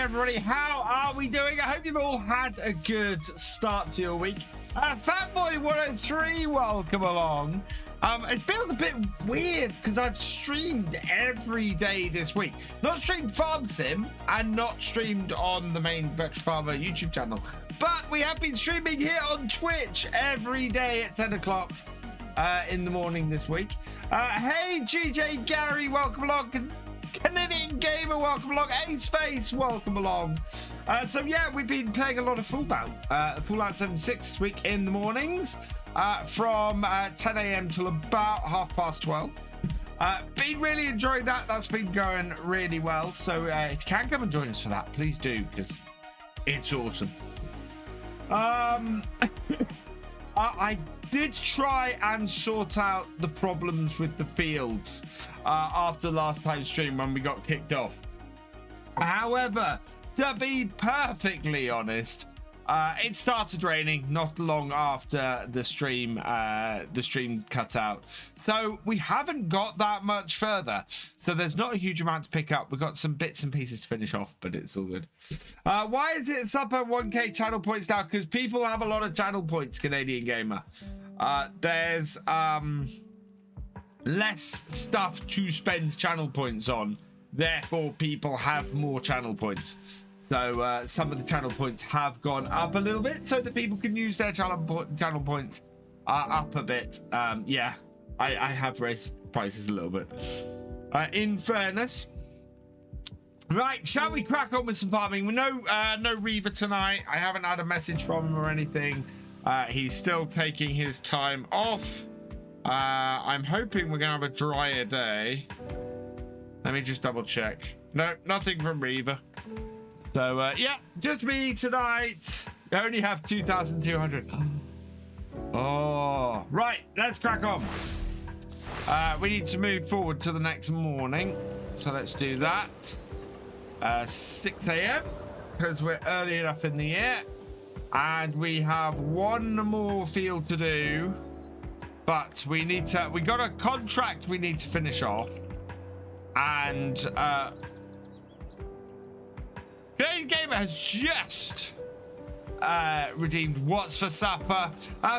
everybody. How are we doing? I hope you've all had a good start to your week. Fatboy103, welcome along. It feels a bit weird because I've streamed every day this week. Not streamed Farm Sim and not streamed on the main Project Farmer YouTube channel. But we have been streaming here on Twitch every day at 10 o'clock in the morning this week. Hey, GJ Gary, welcome along. Canadian Gamer, welcome along. Ace Face, welcome along. So yeah, we've been playing a lot of Fallout 76 this week in the mornings from 10 a.m. till about 12:30. Been really enjoying that. That's been going really well. So if you can come and join us for that, please do, because it's awesome. I did try and sort out the problems with the fields after last time's stream when we got kicked off. However, to be perfectly honest, it started raining not long after the stream cut out, so we haven't got that much further. So there's not a huge amount to pick up. We've got some bits and pieces to finish off, but it's all good. Why is it up at 1k channel points now? Because people have a lot of channel points, Canadian Gamer. There's less stuff to spend channel points on, therefore people have more channel points. So some of the channel points have gone up a little bit so that people can use their channel points up a bit. Yeah, I have raised prices a little bit. In fairness. Right, shall we crack on with some farming? We know no Reaver tonight. I haven't had a message from him or anything. He's still taking his time off. I'm hoping we're going to have a drier day. Let me just double check. No, nothing from Reaver. So, yeah, just me tonight. I only have 2,200. Oh, right, let's crack on. We need to move forward to the next morning. So let's do that. 6 a.m. because we're early enough in the year. And we have one more field to do. But we got a contract we need to finish off. And, Today's Gamer has just redeemed what's for supper.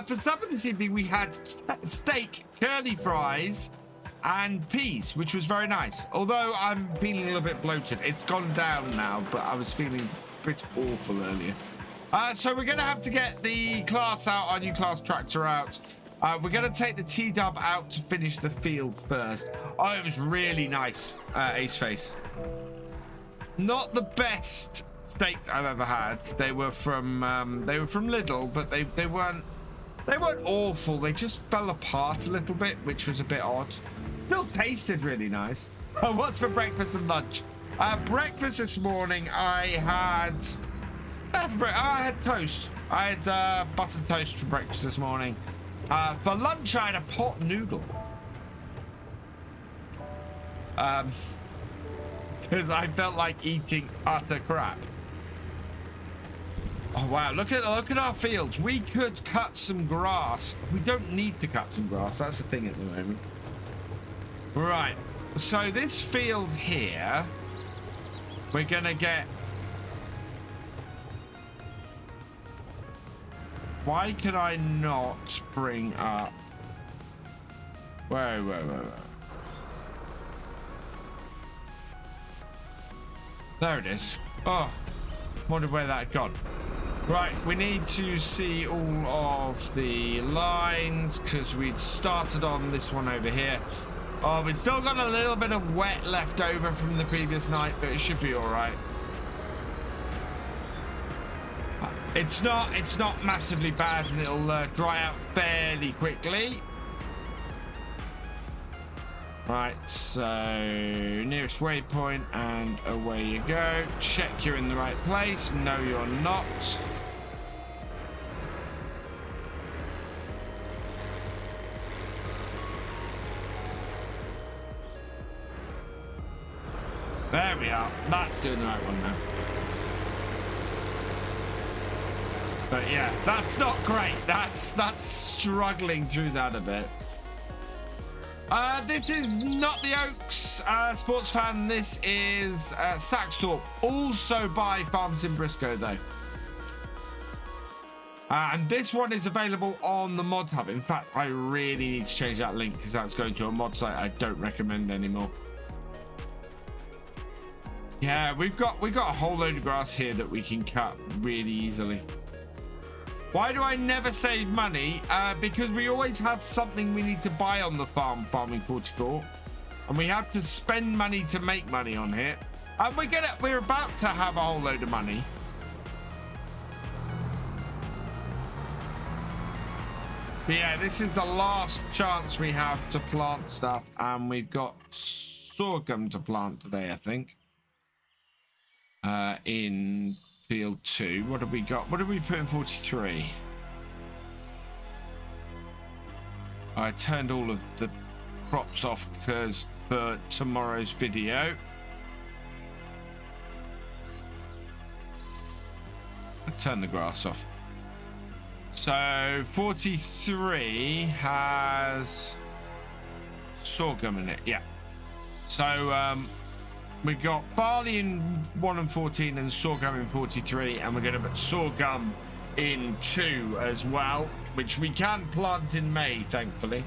For supper this evening, we had steak, curly fries, and peas, which was very nice. Although I'm feeling a little bit bloated. It's gone down now, but I was feeling a bit awful earlier. So we're going to have to get the class out, our new class tractor out. We're going to take the T-Dub out to finish the field first. Oh, it was really nice, Ace Face. Not the best steaks I've ever had. They were from Lidl, but they weren't awful. They just fell apart a little bit, which was a bit odd. Still tasted really nice. What's for breakfast and lunch? Breakfast this morning, I had toast. I had buttered toast for breakfast this morning. For lunch, I had a pot noodle. Because I felt like eating utter crap. Oh wow, look at our fields. We could cut some grass. We don't need to cut some grass. That's the thing at the moment. Right. So this field here, we're gonna get. Why can I not bring up? Whoa. There it is. Oh, wondered where that had gone. Right, we need to see all of the lines because we'd started on this one over here. Oh, we've still got a little bit of wet left over from the previous night, but it should be all right. It's not massively bad, and it'll dry out fairly quickly. Right, so nearest waypoint and away you go. Check you're in the right place. No, you're not. There we are. That's doing the right one now. But yeah, that's not great. That's struggling through that a bit. This is not the Oaks sports fan. This is Saxthorpe, also by Farms in Briscoe, though. And this one is available on the mod hub. In fact, I really need to change that link because that's going to a mod site I don't recommend anymore. Yeah, we've got a whole load of grass here that we can cut really easily. Why do I never save money? Because we always have something we need to buy on the farm, Farming 44, and we have to spend money to make money on here. And we're about to have a whole load of money. But yeah, this is the last chance we have to plant stuff, and we've got sorghum to plant today, I think. In field 2, what have we got? What have we put in 43? I turned all of the crops off because for tomorrow's video. I turned the grass off. So 43 has sorghum in it. Yeah. So we got barley in 1 and 14 and sorghum in 43, and we're going to put sorghum in 2 as well, which we can plant in May, thankfully.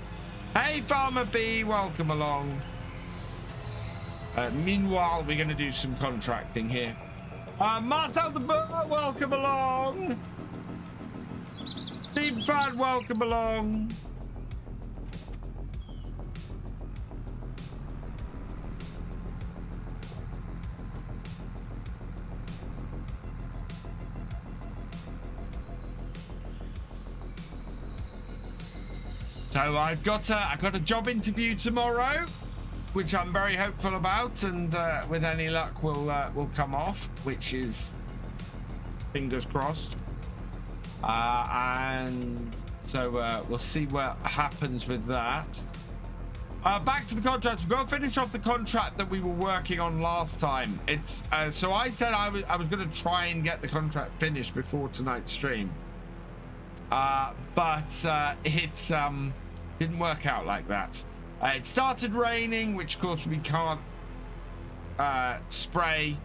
Hey, Farmer B, welcome along. Meanwhile, we're going to do some contracting here. Marcel the Burr, welcome along. Steve Fan, welcome along. So I've got a job interview tomorrow, which I'm very hopeful about, and with any luck will come off, which is fingers crossed. And so we'll see what happens with that. Back to the contracts. We've got to finish off the contract that we were working on last time. It's so I said I was going to try and get the contract finished before tonight's stream, but it didn't work out like that. It started raining, which of course we can't spray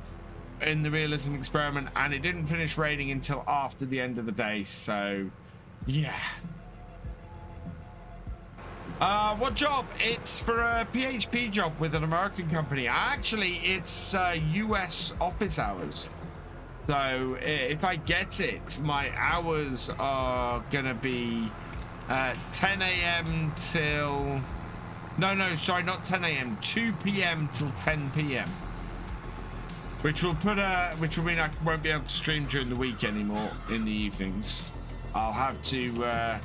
in the realism experiment, and it didn't finish raining until after the end of the day. So yeah. What job? It's for a PHP job with an American company. Actually, it's US office hours. So if I get it, my hours are gonna be 10 a.m. till sorry, not 10 a.m. 2 p.m. till 10 p.m. which will mean I won't be able to stream during the week anymore in the evenings. I'll have to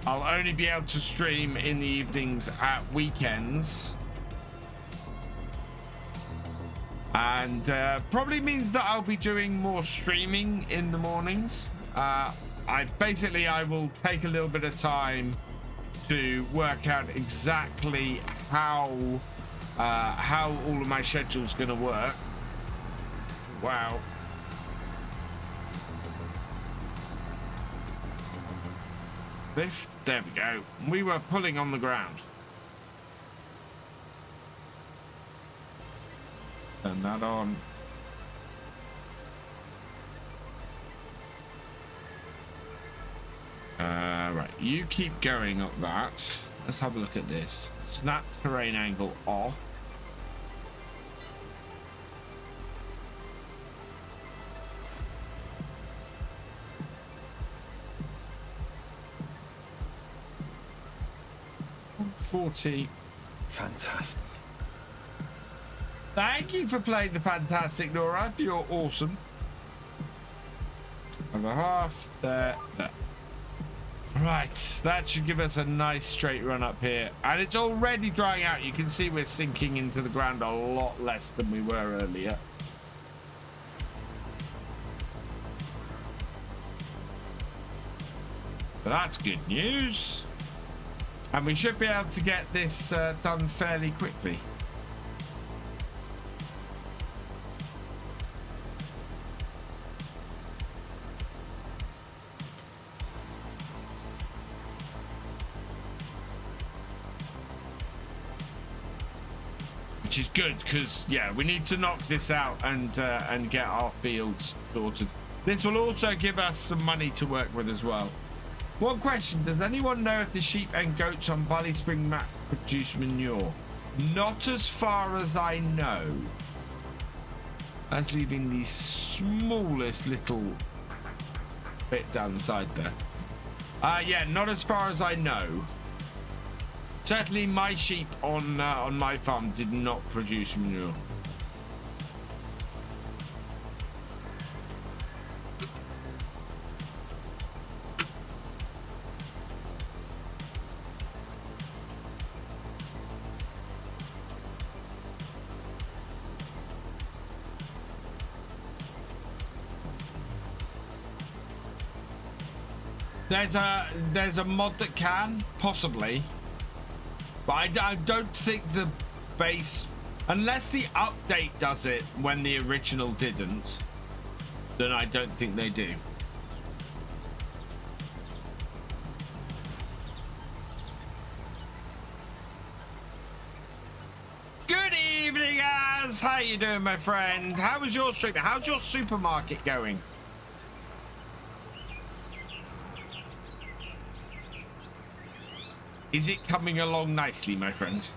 I'll only be able to stream in the evenings at weekends, and probably means that I'll be doing more streaming in the mornings. I will take a little bit of time to work out exactly how all of my schedule's going to work. Wow. There we go. We were pulling on the ground. Turn that on. Right, you keep going up that. Let's have a look at this. Snap terrain angle off. $40. Fantastic. Thank you for playing the fantastic, Nora. You're awesome. Over half. There. Right, that should give us a nice straight run up here. And it's already drying out. You can see we're sinking into the ground a lot less than we were earlier. But that's good news. And we should be able to get this done fairly quickly. which is good because yeah, we need to knock this out and get our fields sorted. This will also give us some money to work with as well. One question: does anyone know if the sheep and goats on Valley Spring map produce manure? Not as far as I know. That's leaving the smallest little bit down the side there. Yeah, not as far as I know. Certainly my sheep on my farm did not produce manure. There's a mod that can possibly, but I don't think the base, unless the update does it when the original didn't, then I don't think they do. Good evening, Az. How you doing, my friend? How was your stream? How's your supermarket going? Is it coming along nicely, my friend?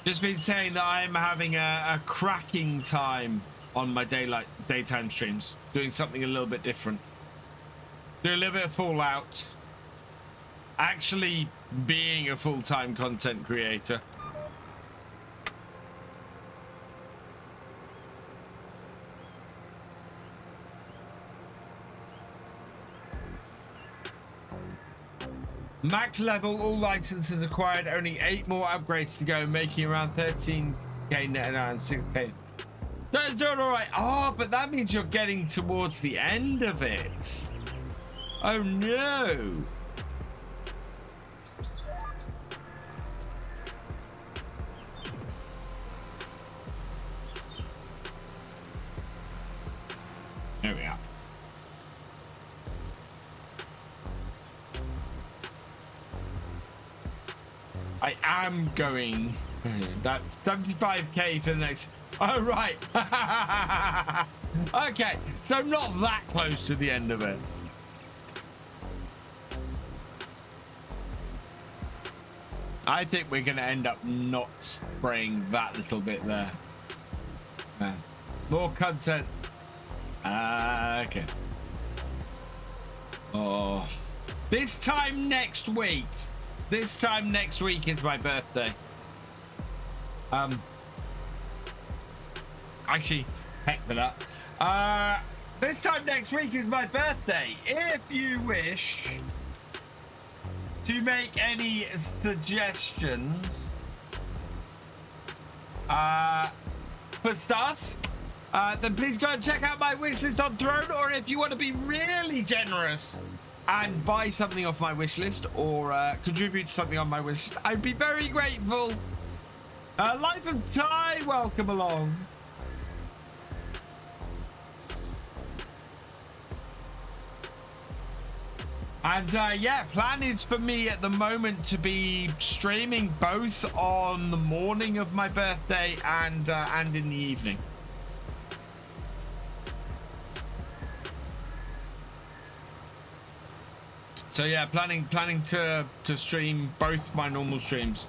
Just been saying that I'm having a cracking time on my daytime streams, doing something a little bit different. Doing a little bit of Fallout. Actually being a full-time content creator. Max level, all licenses acquired, only 8 more upgrades to go, making around 13k net and 6k. That's doing all right. Oh, but that means you're getting towards the end of it. Oh no. There we are. I am going that 75k for the next. Oh right. Okay, so not that close to the end of it. I think we're going to end up not spraying that little bit there. Man. More content. Okay. Oh, this time next week. This time next week is my birthday. Actually, heck with that. This time next week is my birthday. If you wish to make any suggestions for stuff, then please go and check out my wishlist on Throne, or if you want to be really generous and buy something off my wish list or contribute to something on my wish list, I'd be very grateful. Life of Ty, welcome along. And yeah, plan is for me at the moment to be streaming both on the morning of my birthday and in the evening. So yeah, planning to stream both my normal streams.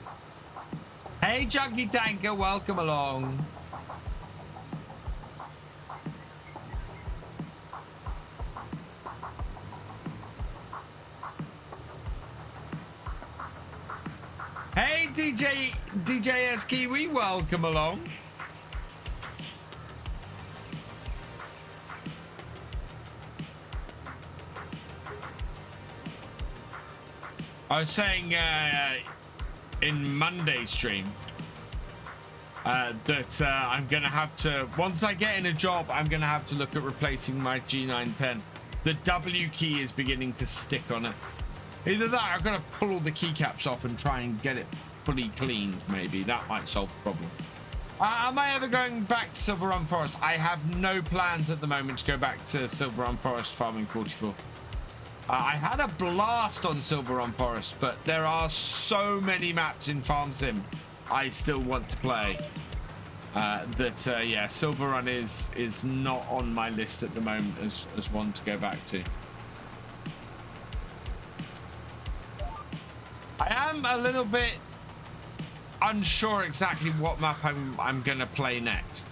Hey Junkie Tanker, welcome along. Hey DJS Kiwi, welcome along. I was saying in Monday's stream that I'm gonna have to, once I get in a job, I'm gonna have to look at replacing my G910. The W key is beginning to stick on it. Either that, I've got to pull all the keycaps off and try and get it fully cleaned. Maybe that might solve the problem. Am I ever going back to Silver Run Forest? I have no plans at the moment to go back to Silver Run Forest Farming 44. I had a blast on Silver Run Forest, but there are so many maps in Farm Sim I still want to play. Yeah, Silver Run is not on my list at the moment as one to go back to. I am a little bit unsure exactly what map I'm gonna play next.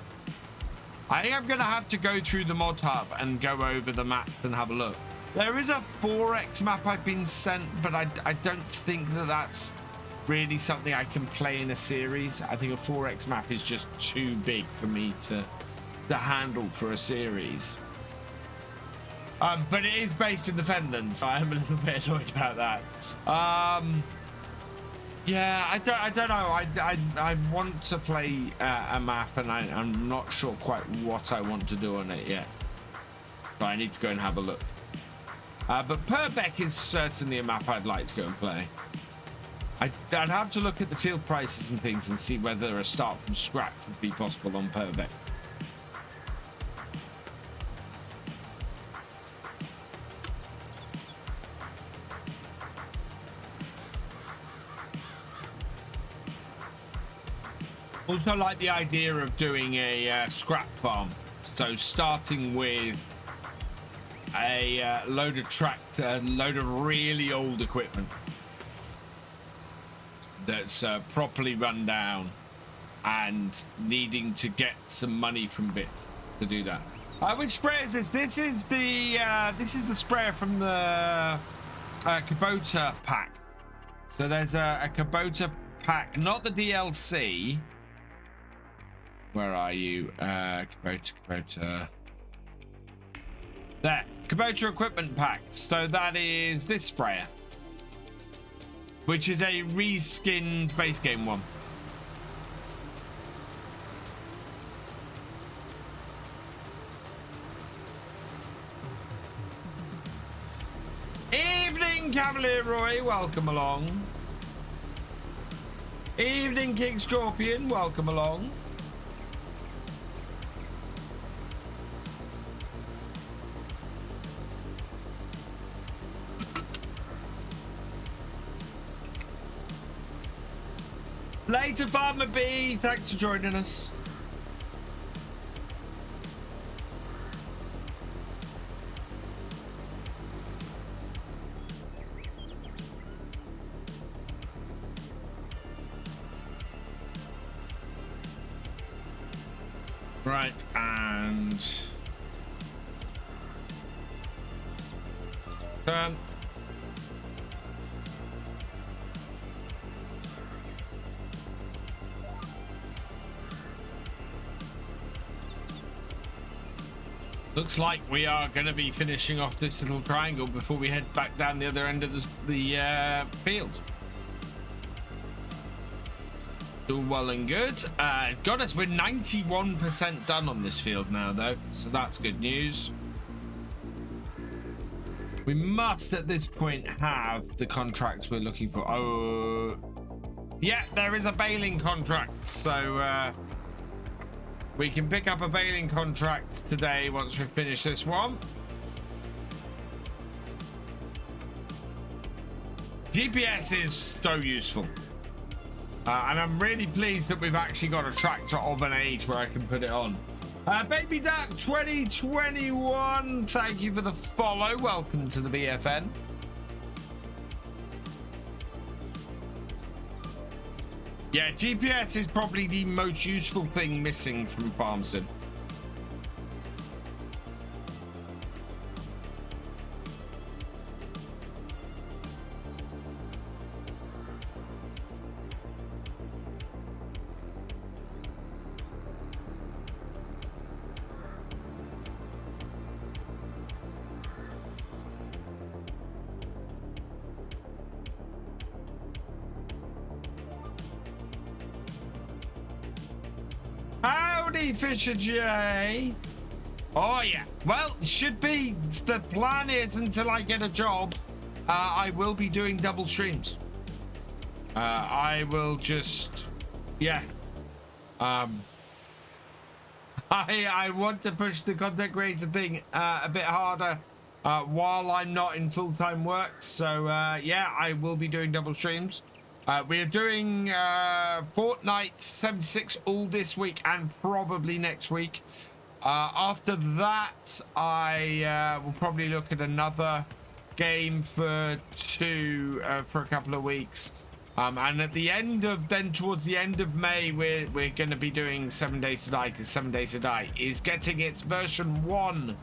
I think I'm gonna have to go through the mod hub and go over the maps and have a look. There is a 4X map I've been sent, but I don't think that's really something I can play in a series. I think a 4X map is just too big for me to handle for a series. But it is based in the Fenlands, so I'm a little bit annoyed about that. Yeah, I don't know. I want to play a map, and I'm not sure quite what I want to do on it yet. But I need to go and have a look. But Purbeck is certainly a map I'd like to go and play. I'd have to look at the field prices and things and see whether a start from scratch would be possible on Purbeck. Also like the idea of doing a scrap farm. So starting with a load of tractor, load of really old equipment that's properly run down and needing to get some money from bits to do that. Which sprayer is this? This is the sprayer from the Kubota pack. So there's a Kubota pack, not the DLC. Where are you? Kubota. There, Kubota equipment pack. So that is this sprayer, which is a reskinned base game one. Evening, Cavalier Roy, welcome along. Evening, King Scorpion, welcome along. Later, Farmer B, thanks for joining us. Right, and turn. Looks like we are going to be finishing off this little triangle before we head back down the other end of the field. All well and good. Got us, we're 91% done on this field now, though, so that's good news. We must, at this point, have the contracts we're looking for. Oh, yeah, there is a baling contract, so we can pick up a baling contract today once we finish this one. GPS is so useful. And I'm really pleased that we've actually got a tractor of an age where I can put it on. Baby Duck 2021, thank you for the follow. Welcome to the BFN. Yeah, GPS is probably the most useful thing missing from Farm Sim. Thefisherj. Oh yeah, well, should be the plan is until I get a job, I will be doing double streams. I will just, yeah, I want to push the content creator thing a bit harder while I'm not in full-time work. So yeah, I will be doing double streams. We're doing Fortnite 76 all this week and probably next week. After that, I will probably look at another game for a couple of weeks. And at the end of towards the end of May, we're going to be doing 7 Days to Die, because 7 Days to Die is getting its version 1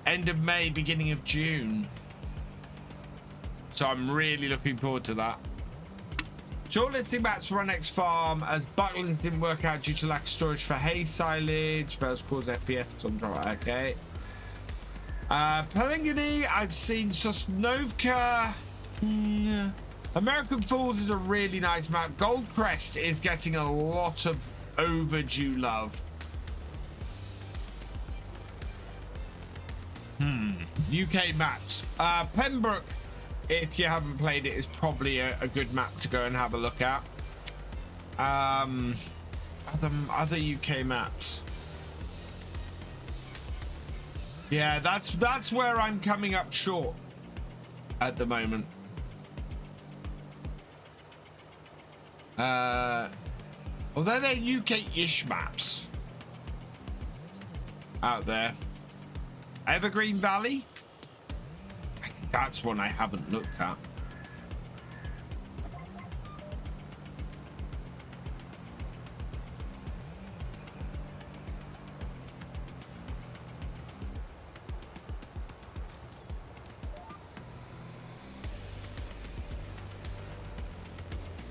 end of May, beginning of June. So I'm really looking forward to that. Shortlisting maps for our next farm, as Bucklands didn't work out due to lack of storage for hay silage. Fails cause FPS. Okay. Pellegrini, I've seen Sosnovka. American Falls is a really nice map. Goldcrest is getting a lot of overdue love. UK maps. Pembroke, if you haven't played it, is probably a good map to go and have a look at. Other UK maps. Yeah, that's where I'm coming up short at the moment. Although they're UK-ish maps out there. Evergreen Valley? I think that's one I haven't looked at.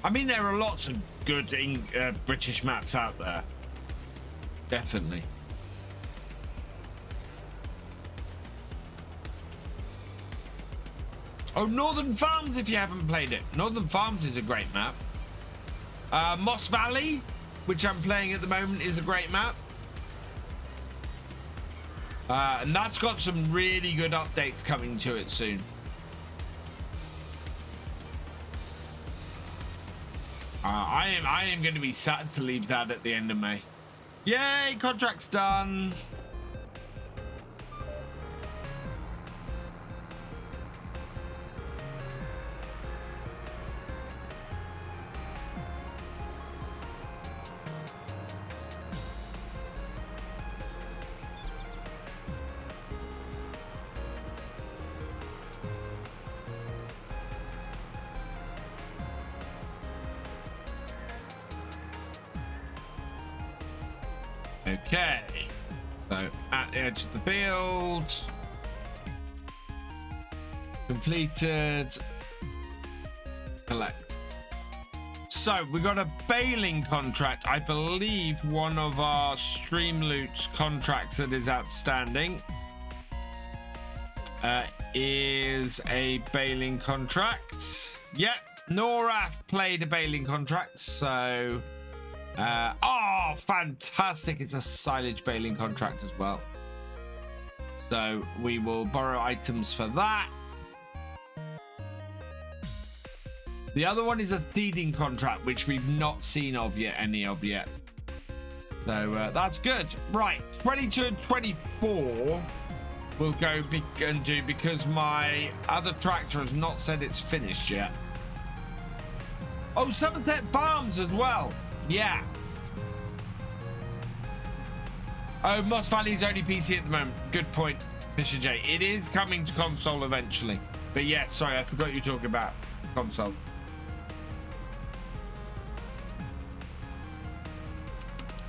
I mean, there are lots of good British maps out there. Definitely. Oh, Northern Farms, if you haven't played it. Northern Farms is a great map. Moss Valley, which I'm playing at the moment, is a great map. And that's got some really good updates coming to it soon. I am going to be sad to leave that at the end of May. Yay, contract's done. Okay, so at the edge of the field, completed, collect. So we got a baling contract. I believe one of our Streamloot's contracts that is outstanding is a baling contract. Yep, Noraf played a baling contract, so oh, fantastic. It's a silage baling contract as well. So we will borrow items for that. The other one is a feeding contract, which we've not seen any of yet. So that's good. Right, 22 and 24 we'll go and do, because my other tractor has not said it's finished yet. Oh, Somerset Farms as well. Yeah. Oh, Moss Valley is only PC at the moment. Good point, Thefisherj. It is coming to console eventually. But yeah, sorry, I forgot you were talking about console.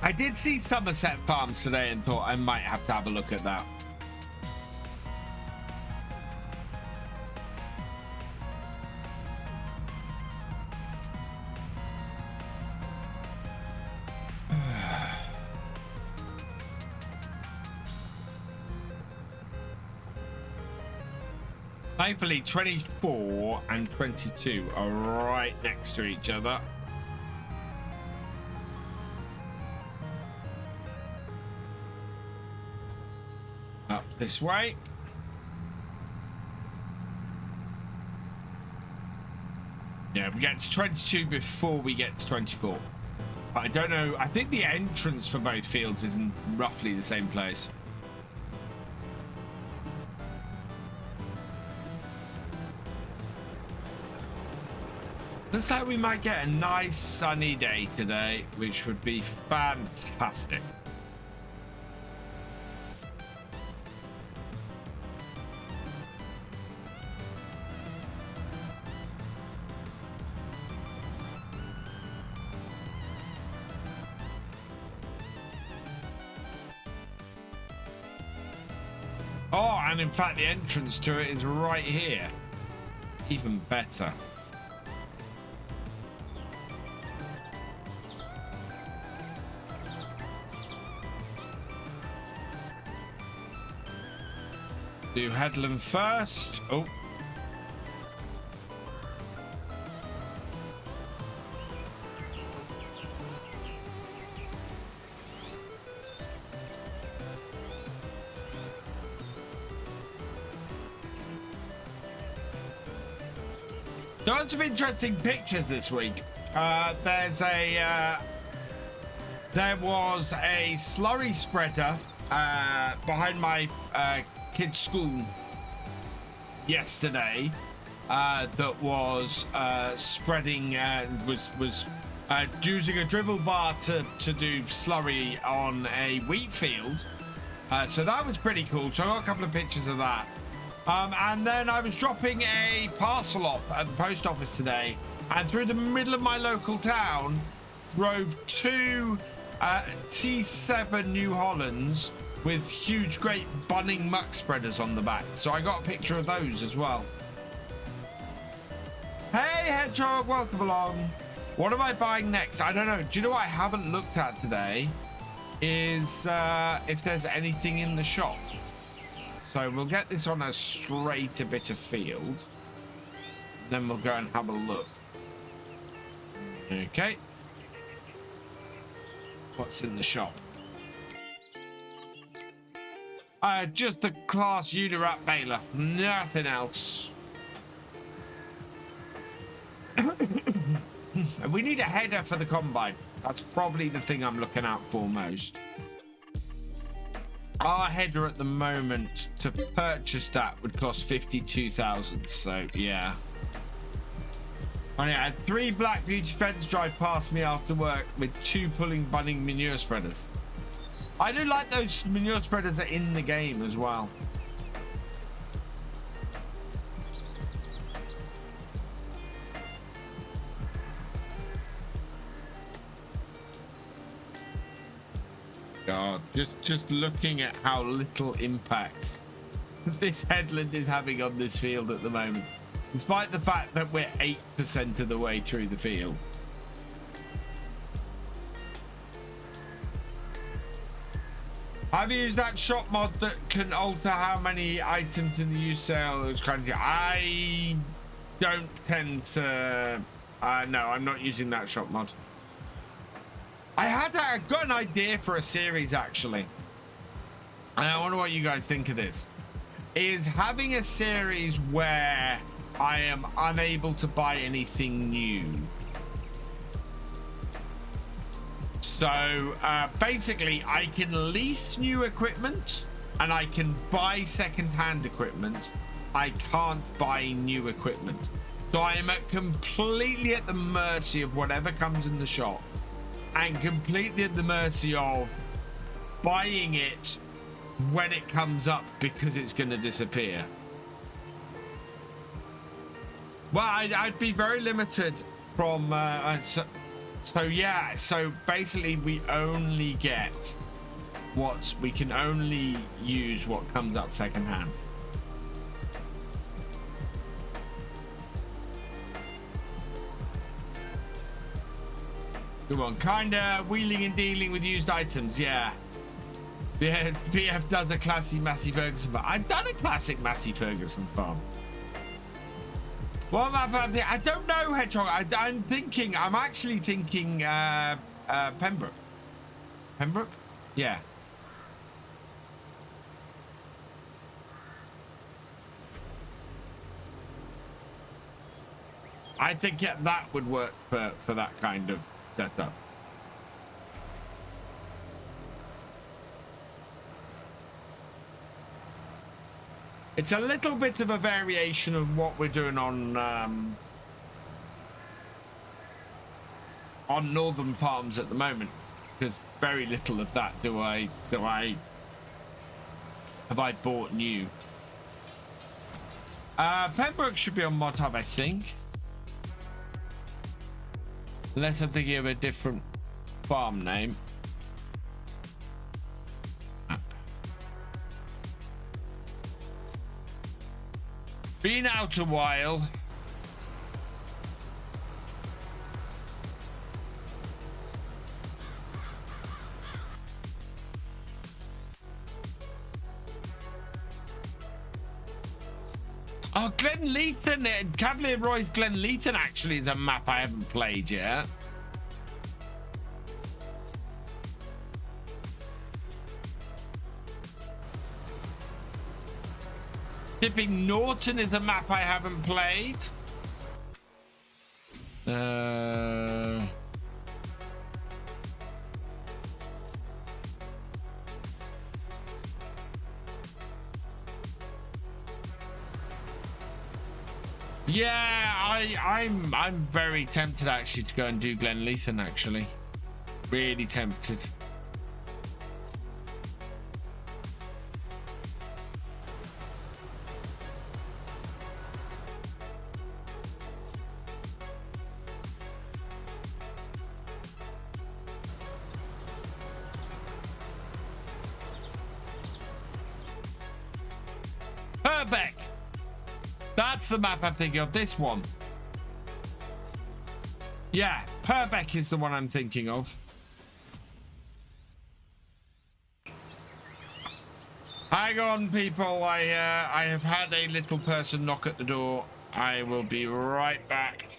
I did see Somerset Farms today and thought I might have to have a look at that. Thankfully, 24 and 22 are right next to each other. Up this way. Yeah, we get to 22 before we get to 24. But I don't know. I think the entrance for both fields is in roughly the same place. Looks like we might get a nice sunny day today, which would be fantastic. Oh, and in fact, the entrance to it is right here. Even better. Do Headland first. Oh. Got some interesting pictures this week. There was a slurry spreader behind my kids' school yesterday that was spreading was using a dribble bar to do slurry on a wheat field. So that was pretty cool. So I got a couple of pictures of that. And then I was dropping a parcel off at the post office today, and through the middle of my local town drove two T7 New Hollands with huge, great bunning muck spreaders on the back. So I got a picture of those as well. Hey, Hedgehog, welcome along. What am I buying next? I don't know. Do you know what I haven't looked at today? Is if there's anything in the shop. So we'll get this on a straighter bit of field. Then we'll go and have a look. Okay. What's in the shop? Just the class Unirap baler. Nothing else. And we need a header for the combine. That's probably the thing I'm looking out for most. Our header at the moment to purchase that would cost 52,000. So yeah. I had 3 Black Beauty fence drive past me after work with 2 pulling bunning manure spreaders. I do like those manure spreaders are in the game as well. God, just looking at how little impact this headland is having on this field at the moment, despite the fact that we're 8% of the way through the field. Have you used that shop mod that can alter how many items in the use sale? I don't tend to. No, I'm not using that shop mod. I got an idea for a series actually, and I wonder what you guys think of this. Is having a series where I am unable to buy anything new. So basically I can lease new equipment and I can buy second-hand equipment. I can't buy new equipment. So I am completely at the mercy of whatever comes in the shop, and completely at the mercy of buying it when it comes up because it's going to disappear. Well, I'd be very limited from so yeah, so basically we only get we can only use what comes up secondhand. Come on, kinda wheeling and dealing with used items, yeah. BF does a classy Massey Ferguson farm. I've done a classic Massey Ferguson farm. What am I? I don't know, Hedgehog. I'm actually thinking Pembroke. Pembroke? Yeah. I think that would work for that kind of setup. It's a little bit of a variation of what we're doing on on northern farms at the moment, because very little of that have I bought new. Pembroke should be on Mod Hub, I think. Unless I'm thinking of a different farm name. Been out a while. Oh, Glenleaton, Cavalier Roy's Glenleaton actually is a map I haven't played yet. Dipping Norton is a map I haven't played. Yeah, I'm very tempted actually to go and do Glenleaton actually. Really tempted. Purbeck. That's the map I'm thinking of. This one. Yeah, Purbeck is the one I'm thinking of. Hang on, people. I have had a little person knock at the door. I will be right back.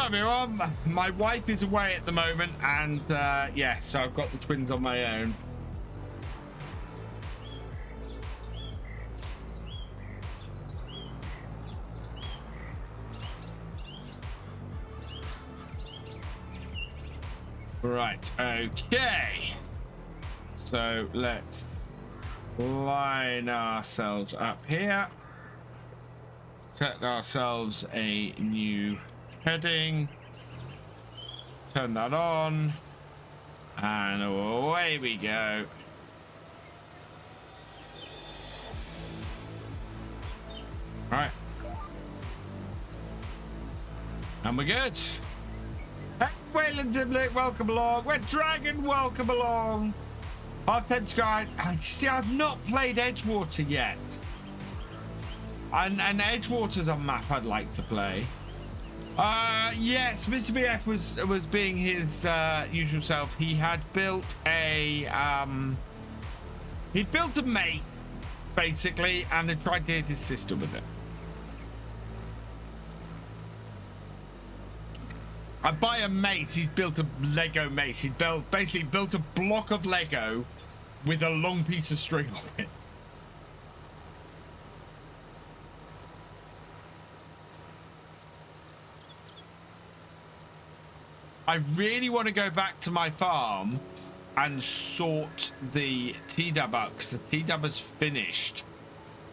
everyone. My wife is away at the moment, and yeah, so I've got the twins on my own. Right, okay. So let's line ourselves up here. Set ourselves a new heading. Turn that on. And away we go. Right. And we're good. Hey, Wayland Zimblick, welcome along. Red Dragon, welcome along. Artedge Guide. See, I've not played Edgewater yet. And Edgewater's a map I'd like to play. Yes, Mr. BF was being his usual self. He had built a mace, basically, and had tried to hit his sister with it. By a mace, he's built a Lego mace. He basically built a block of Lego with a long piece of string on it. I really want to go back to my farm and sort the T-Dub out, because the T-Dub has finished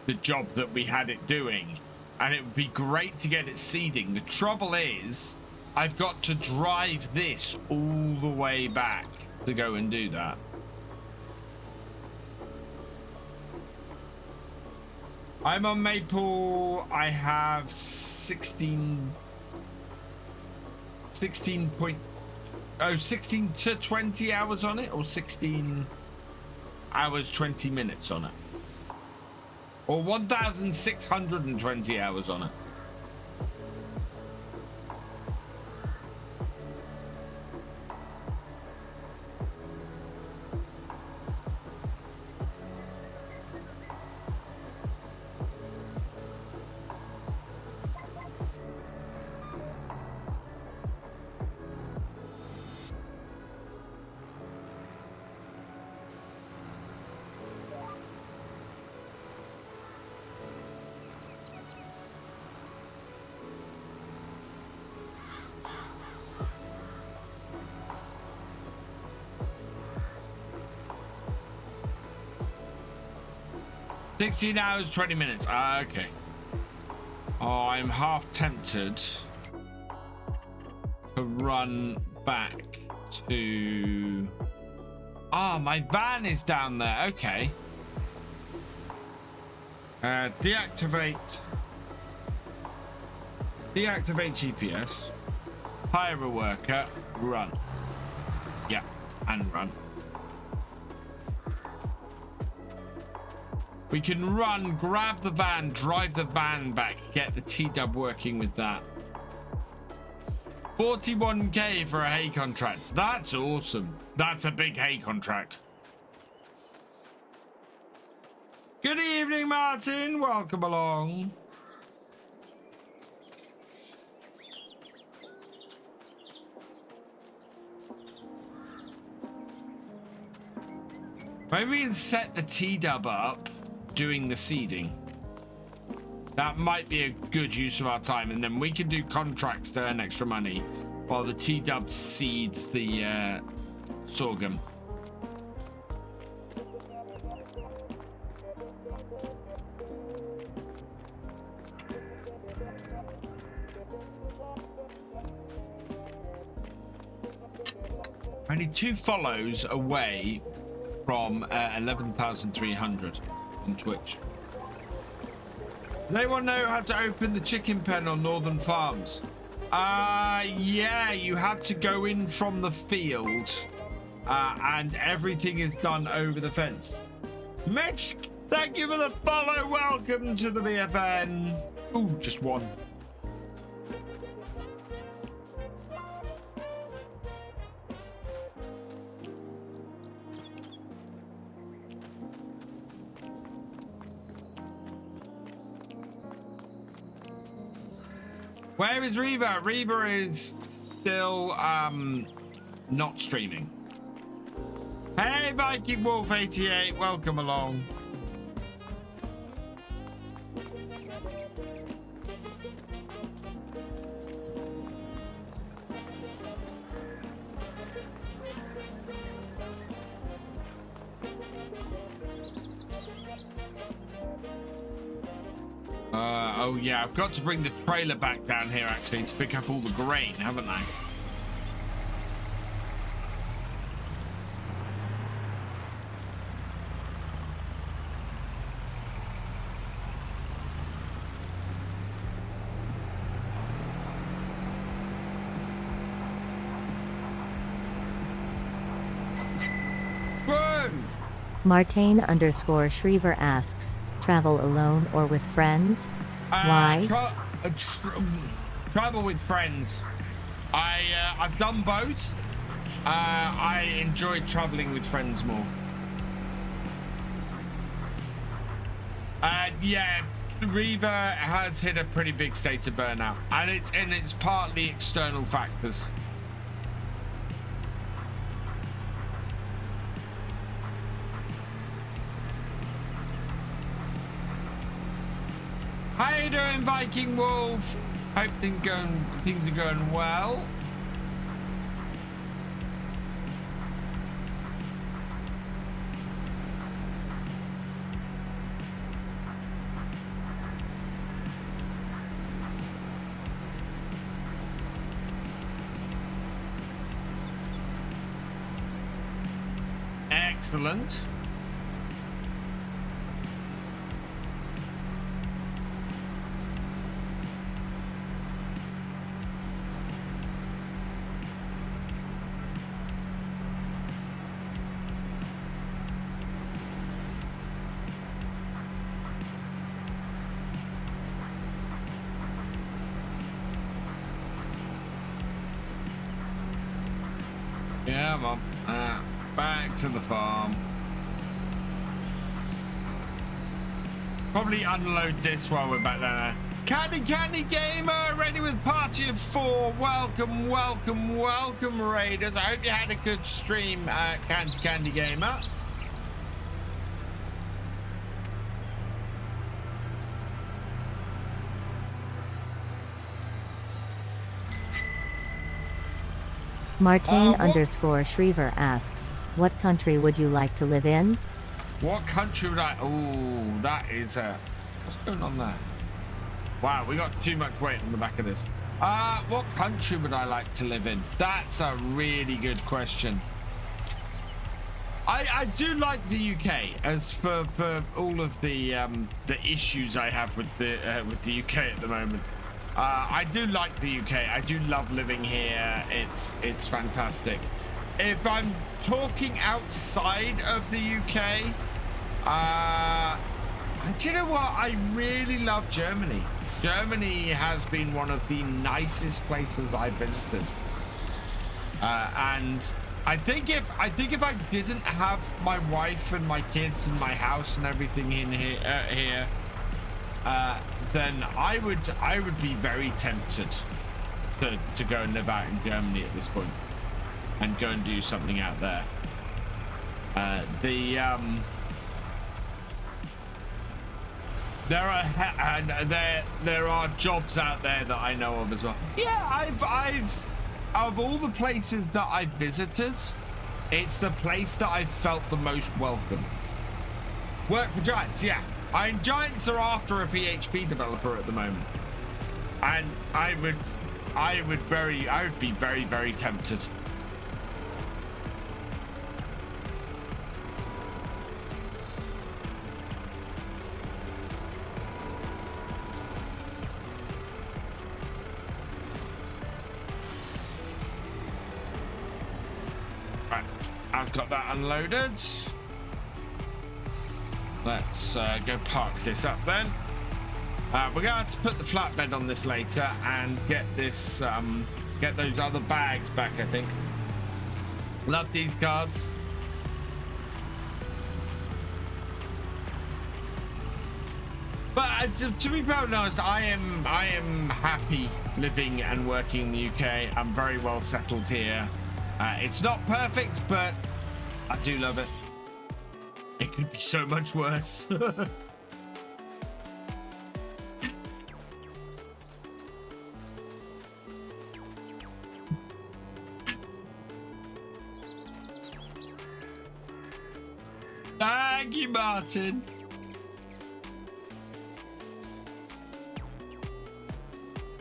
the job that we had it doing, and it would be great to get it seeding. The trouble is, I've got to drive this all the way back to go and do that. I'm on Maple. I have 16 to 20 hours on it, or 16 hours 20 minutes on it, or 1,620 hours on it. $16 hours, 20 minutes. Okay. Oh, I'm half tempted to run back to... Oh, my van is down there. Okay. Deactivate GPS. Hire a worker. Run. Yeah, and run. We can run, grab the van, drive the van back, get the T-Dub working with that. 41k for a hay contract. That's awesome. That's a big hay contract. Good evening, Martin. Welcome along. Maybe we can set the T-Dub up doing the seeding. That might be a good use of our time, and then we can do contracts to earn extra money while the T-Dub seeds the sorghum. Only 2 follows away from 11,300 on Twitch. Does anyone know how to open the chicken pen on Northern Farms? Yeah, you have to go in from the field, and everything is done over the fence. Mitch, thank you for the follow. Welcome to the BFN. Ooh, just one. Where is Reba? Reba is still not streaming. Hey, Viking Wolf 88, welcome along. Oh yeah, I've got to bring the trailer back down here actually to pick up all the grain, haven't I? Martain_Shriver asks, travel alone or with friends? Why? Travel with friends. I've done both. I enjoy traveling with friends more. Yeah, Reva has hit a pretty big state of burnout, and it's partly external factors. How you doing, Viking Wolf? Hope things are going well. Excellent. Yeah, Mom. Back to the farm. Probably unload this while we're back there. Candy Gamer, ready with party of 4. Welcome, welcome, welcome, Raiders. I hope you had a good stream, Candy Gamer. Martain_Shriver asks, what country would you like to live in? What country would I... Oh, that is a... What's going on there? Wow, we got too much weight on the back of this. What country would I like to live in? That's a really good question. I do like the UK, as for all of the issues I have with the UK at the moment. I do like the UK. I do love living here. It's fantastic. If I'm talking outside of the UK, do you know what? I really love Germany. Germany has been one of the nicest places I've visited. And I think if I didn't have my wife and my kids and my house and everything in here, then I would be very tempted to go and live out in Germany at this point and go and do something out there. There are jobs out there that I know of as well. Yeah, I've of all the places that I've visited, it's the place that I've felt the most welcome. Work for Giants, yeah. Giants are after a PHP developer at the moment, and I would be very, very tempted. Right, I've got that unloaded. Let's go park this up then. We're going to have to put the flatbed on this later and get this, get those other bags back, I think. Love these cards. But to be perfectly honest, I am happy living and working in the UK. I'm very well settled here. It's not perfect, but I do love it. It could be so much worse. Thank you, Martin.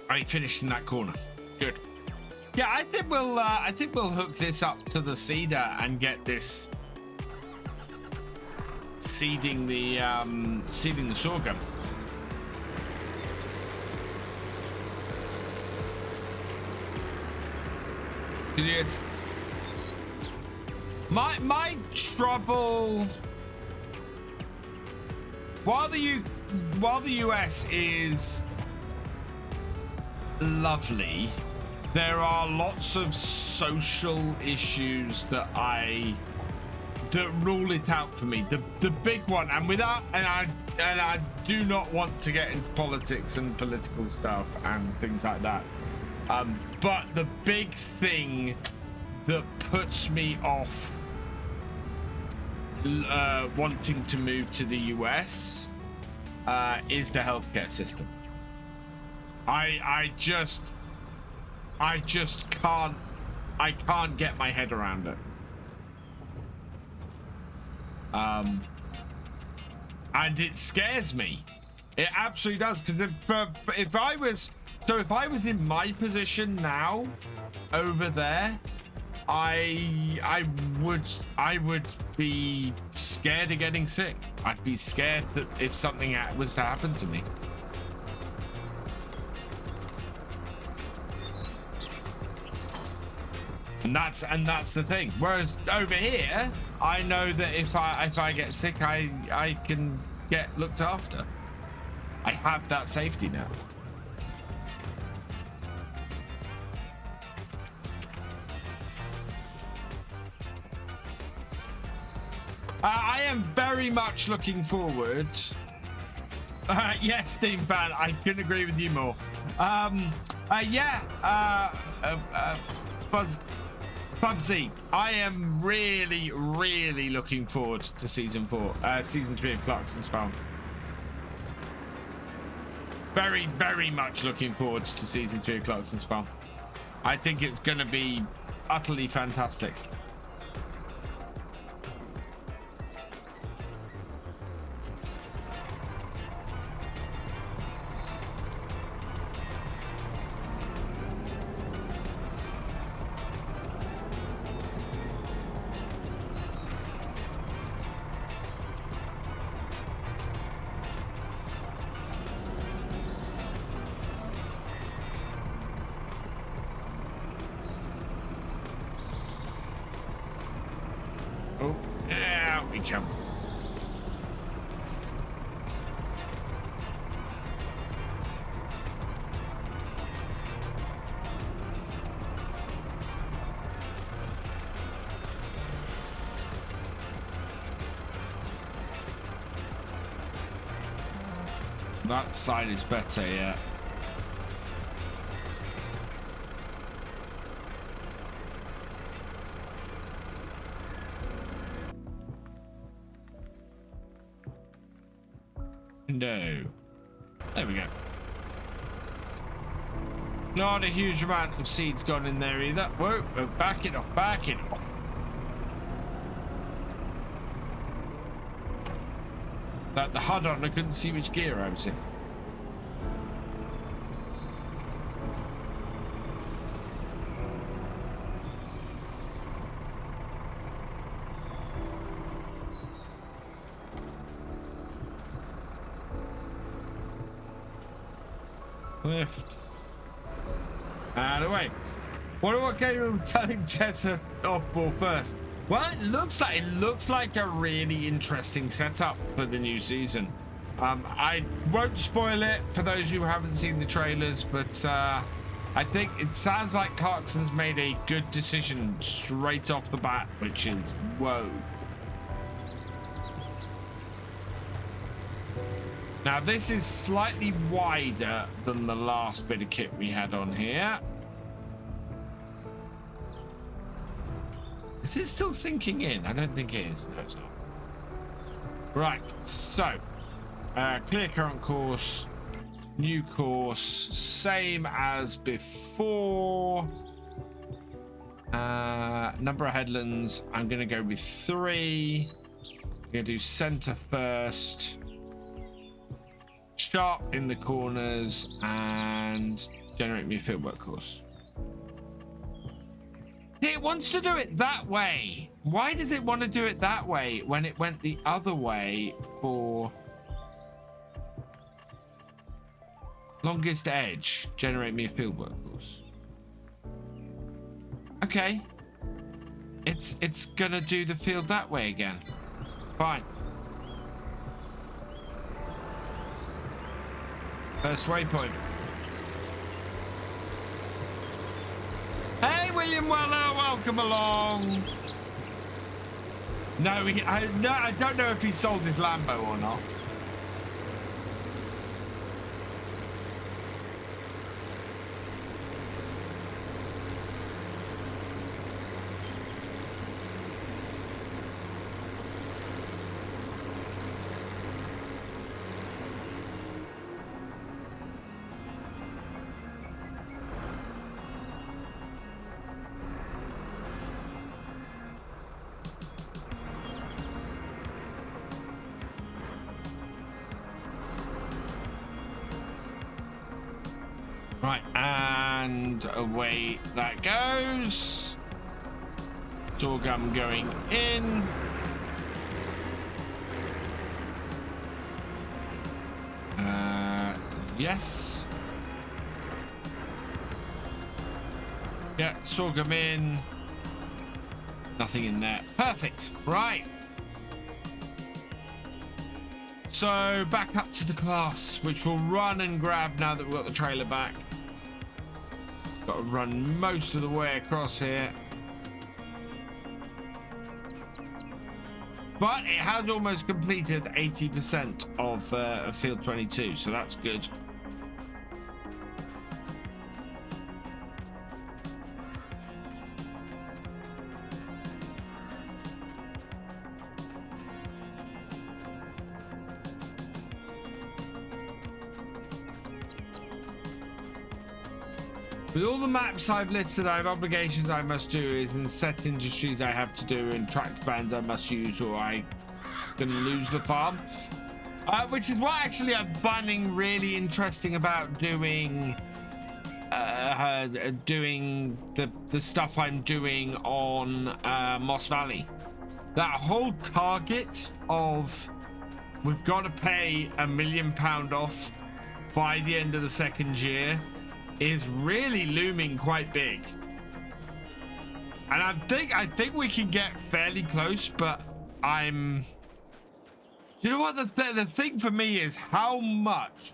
I finished in that corner. Good. Yeah, I think we'll hook this up to the seeder and get this seeding the sorghum. Yes. My trouble while the US is lovely, there are lots of social issues that rule it out for me. The big one, and I do not want to get into politics and political stuff and things like that. But the big thing that puts me off wanting to move to the US is the healthcare system. I just can't get my head around it. And it scares me. It absolutely does, because if I was in my position now over there, I would be scared of getting sick. I'd be scared that if something was to happen to me. And that's the thing. Whereas over here, I know that if I get sick, I can get looked after. I have that safety now. I am very much looking forward. Yes, Steam fan, I couldn't agree with you more. Bubsy, I am really looking forward to season 3 of Clarkson's Farm. Very much looking forward to season 3 of Clarkson's Farm. I think it's going to be utterly fantastic. Jump. That side is better, yeah. No. There we go. Not a huge amount of seeds gone in there either. Whoa, back it off, back it off. That the HUD on, I couldn't see which gear I was in. Lift. Out of the way. Wonder what game I'm telling Jetta off for first. Well, it looks like a really interesting setup for the new season. I won't spoil it for those who haven't seen the trailers, but I think it sounds like Clarkson's made a good decision straight off the bat, which is whoa. Now this is slightly wider than the last bit of kit we had on here. Is it still sinking in? I don't think it is. No, it's not. Right, so clear current course, new course, same as before. Number of headlands, I'm gonna go with 3. I'm gonna do center first, sharp in the corners, and generate me a fieldwork course. It wants to do it that way. Why does it want to do it that way when it went the other way for longest edge? Generate me a fieldwork course. Okay. It's gonna do the field that way again. Fine. First waypoint. Hey, William Weller, welcome along. No, I don't know if he sold his Lambo or not. Right, and away that goes. Sorghum going in. Yes. Yeah, sorghum in. Nothing in there. Perfect. Right. So back up to the class, which will run and grab now that we've got the trailer back. Got to run most of the way across here. But it has almost completed 80% of field 22, so that's good. With all the maps I've listed, I have obligations I must do and set industries I have to do and tract bands I must use or I'm going to lose the farm. Which is what actually I'm finding really interesting about doing the stuff I'm doing on Moss Valley. That whole target of we've got to pay £1 million off by the end of the second year is really looming quite big, and I think we can get fairly close, but you know what, the thing for me is how much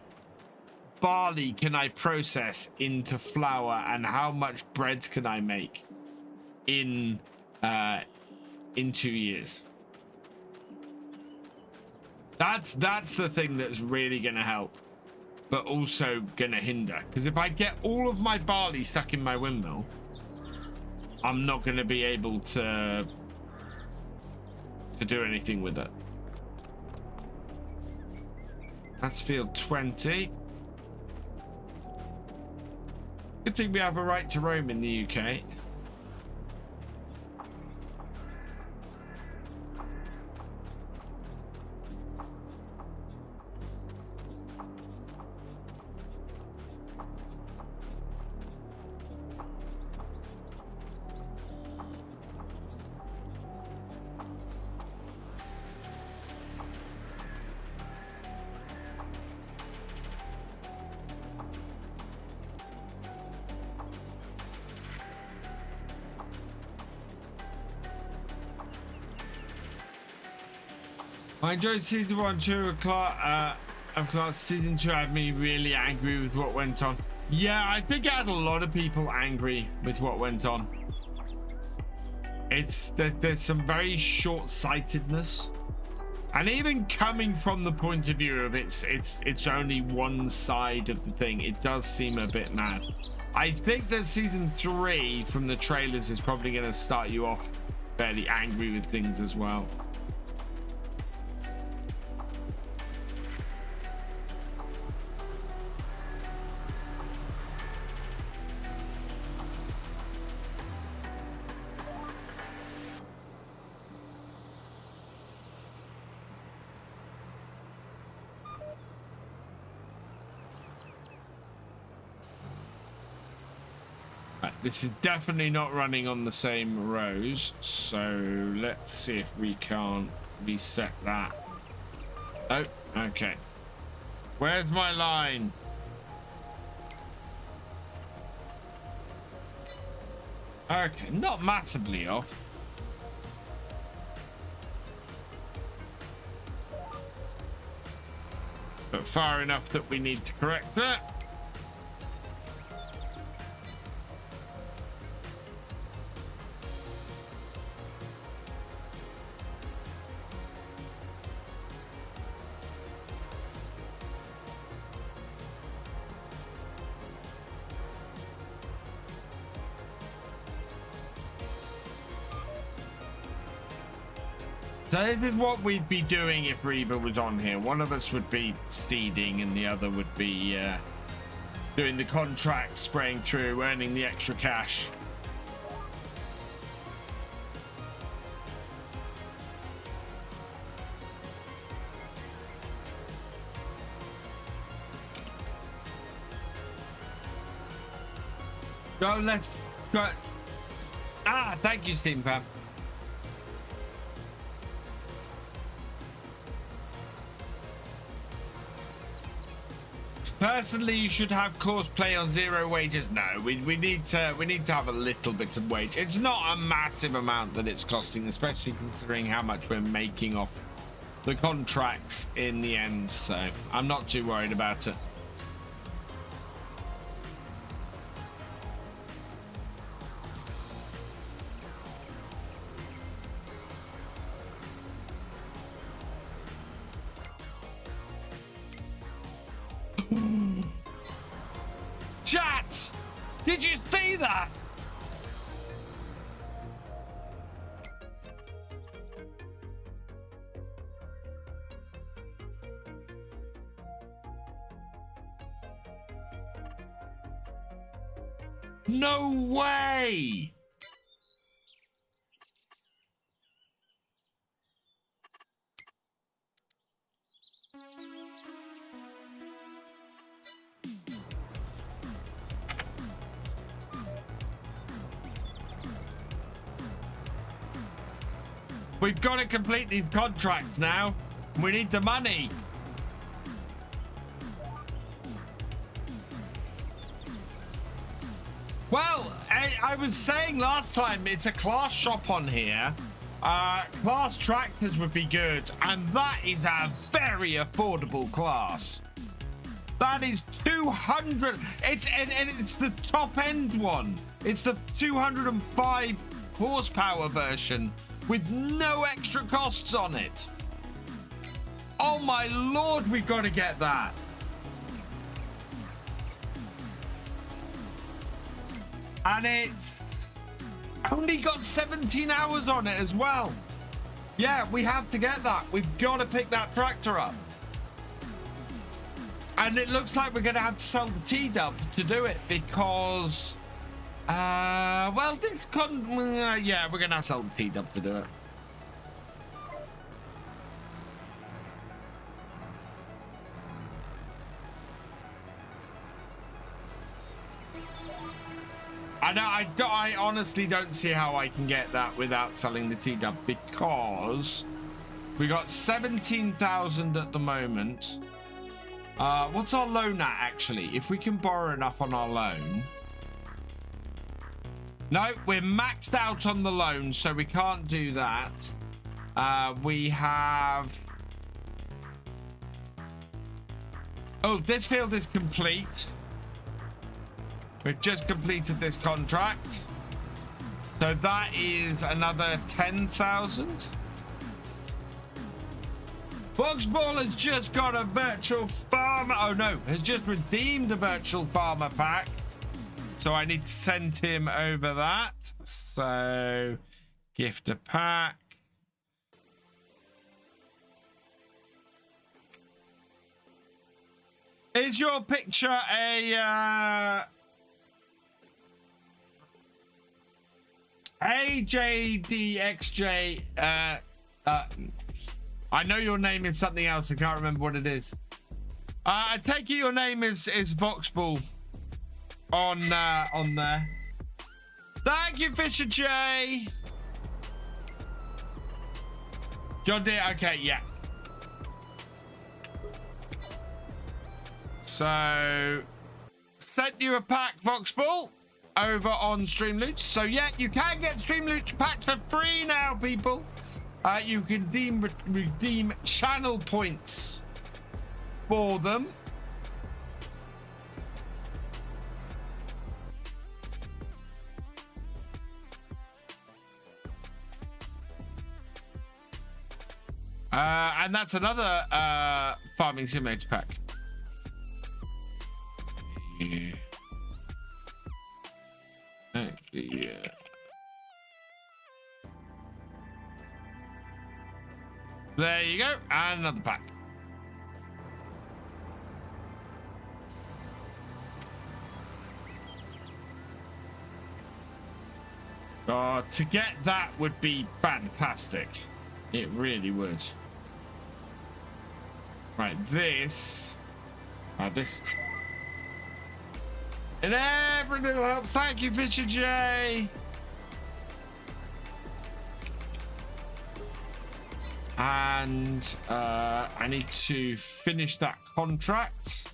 barley can I process into flour and how much bread can I make in 2 years. That's the thing that's really gonna help, but also gonna hinder, because if I get all of my barley stuck in my windmill, I'm not gonna be able to do anything with it. That's field 20. Good thing we have a right to roam in the UK. I enjoyed season 1, 2 of class. Season 2 had me really angry with what went on. Yeah, I think I had a lot of people angry with what went on. There's some very short-sightedness And even coming from the point of view of it's only one side of the thing, it does seem a bit mad. I think that season 3 from the trailers is probably going to start you off fairly angry with things as well. This is definitely not running on the same rows, so let's see if we can't reset that. Oh, okay. Where's my line? Okay, not massively off. But far enough that we need to correct it. So this is what we'd be doing if Reva was on here. One of us would be seeding and the other would be doing the contract, spraying through, earning the extra cash. Go, let's go. Ah, thank you, Steam Fam. Personally, you should have course play on 0 wages. No, we need to have a little bit of wage. It's not a massive amount that it's costing, especially considering how much we're making off the contracts in the end. So I'm not too worried about it. Chat! Did you see that? No way! We've got to complete these contracts now. We need the money. Well, I was saying last time, it's a class shop on here. Class tractors would be good, and that is a very affordable class. That is 200. It's the top end one. It's the 205 horsepower version with no extra costs on it. Oh my lord, we've got to get that. And it's only got 17 hours on it as well. Yeah, we have to get that. We've got to pick that tractor up. And it looks like we're going to have to sell the T-Dub to do it because... well, this yeah, we're gonna sell the T-Dub to do it. I honestly don't see how I can get that without selling the T-Dub because we got 17,000 at the moment. What's our loan at actually? If we can borrow enough on our loan. No, we're maxed out on the loan, so we can't do that. We have... Oh, this field is complete. We've just completed this contract. So that is another 10,000. Boxball has just got a virtual farmer. Oh no, has just redeemed a virtual farmer pack. So I need to send him over that. So gift a pack. Is your picture a AJDXJ? I know your name is something else. I can't remember what it is. I take it your name is Voxball on there. Thank you, Thefisherj. John Deere. Okay, yeah. So, sent you a pack, Voxball, over on Streamloot. So, yeah, you can get Streamloot packs for free now, people. You can redeem channel points for them. And that's another farming simulator pack. Yeah. There you go, and another pack. Oh, to get that would be fantastic. It really would. Right, this. And every little helps. Thank you, Thefisherj. And I need to finish that contract.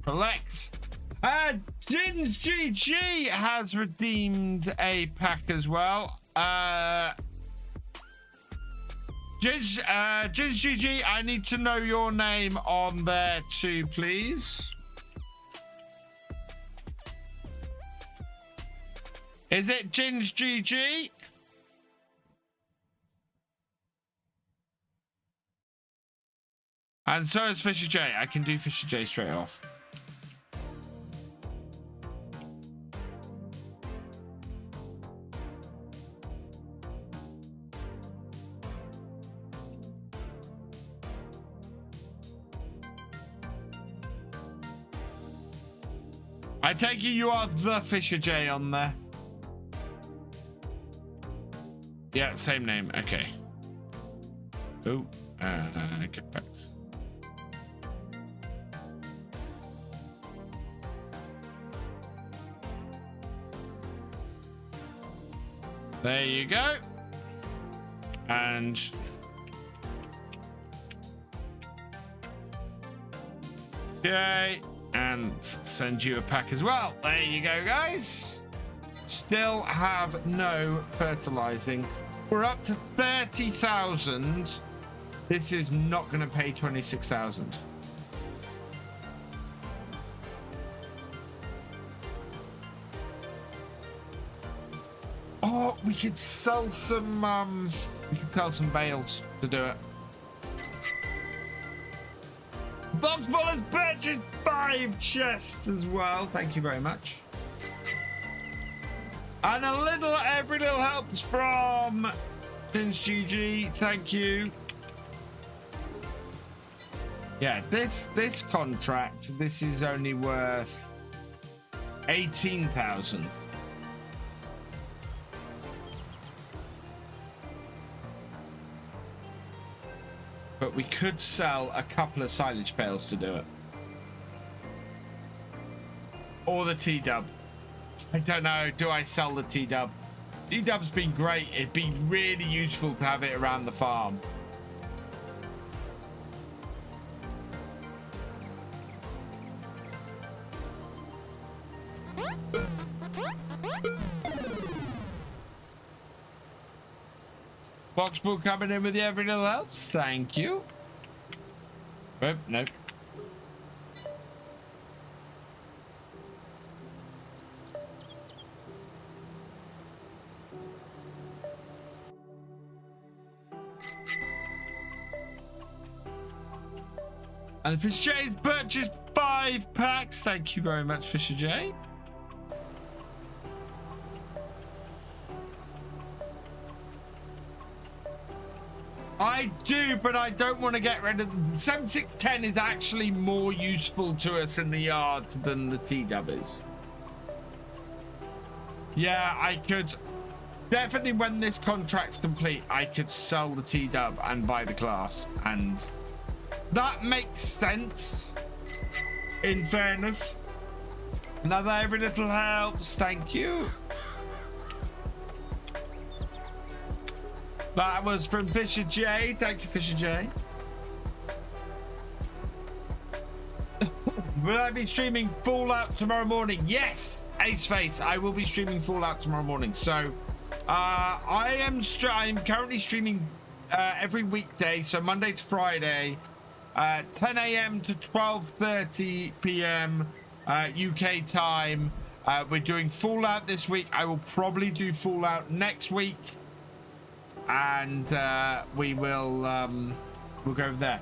Collect. DjGoHam has redeemed a pack as well. DjGoHam, I need to know your name on there too, please. Is it DjGoHam? And so is Thefisherj. I can do Thefisherj straight off. I take it you are the Thefisherj on there. Yeah, same name. Okay. Oh, get back. There you go. And okay, and send you a pack as well. There you go, guys. Still have no fertilizing. We're up to 30,000. This is not going to pay 26,000. Oh, we could sell some. We could sell some bales to do it. Boxball has purchased 5 chests as well. Thank you very much. And every little helps from DjGoHam. Thank you. Yeah, this contract, this is only worth 18,000. But we could sell a couple of silage pails to do it. Or the T-dub. I don't know. Do I sell the T-dub? T-dub's been great. It'd be really useful to have it around the farm. Boxball coming in with the every little helps. Thank you. Oh, no. And Thefisherj has purchased 5 packs. Thank you very much, Thefisherj. I do, but I don't want to get rid of them. 7610 is actually more useful to us in the yard than the T-Dub is. Yeah, I could definitely, when this contract's complete, I could sell the T-Dub and buy the class, and that makes sense, in fairness. Another every little helps. Thank you. That was from Thefisherj. Thank you, Thefisherj. Will I be streaming Fallout tomorrow morning? Yes, Aceface. I will be streaming Fallout tomorrow morning. So, I'm currently streaming every weekday, so Monday to Friday, 10 a.m. to 12:30 p.m. UK time. We're doing Fallout this week. I will probably do Fallout next week, and we'll go there.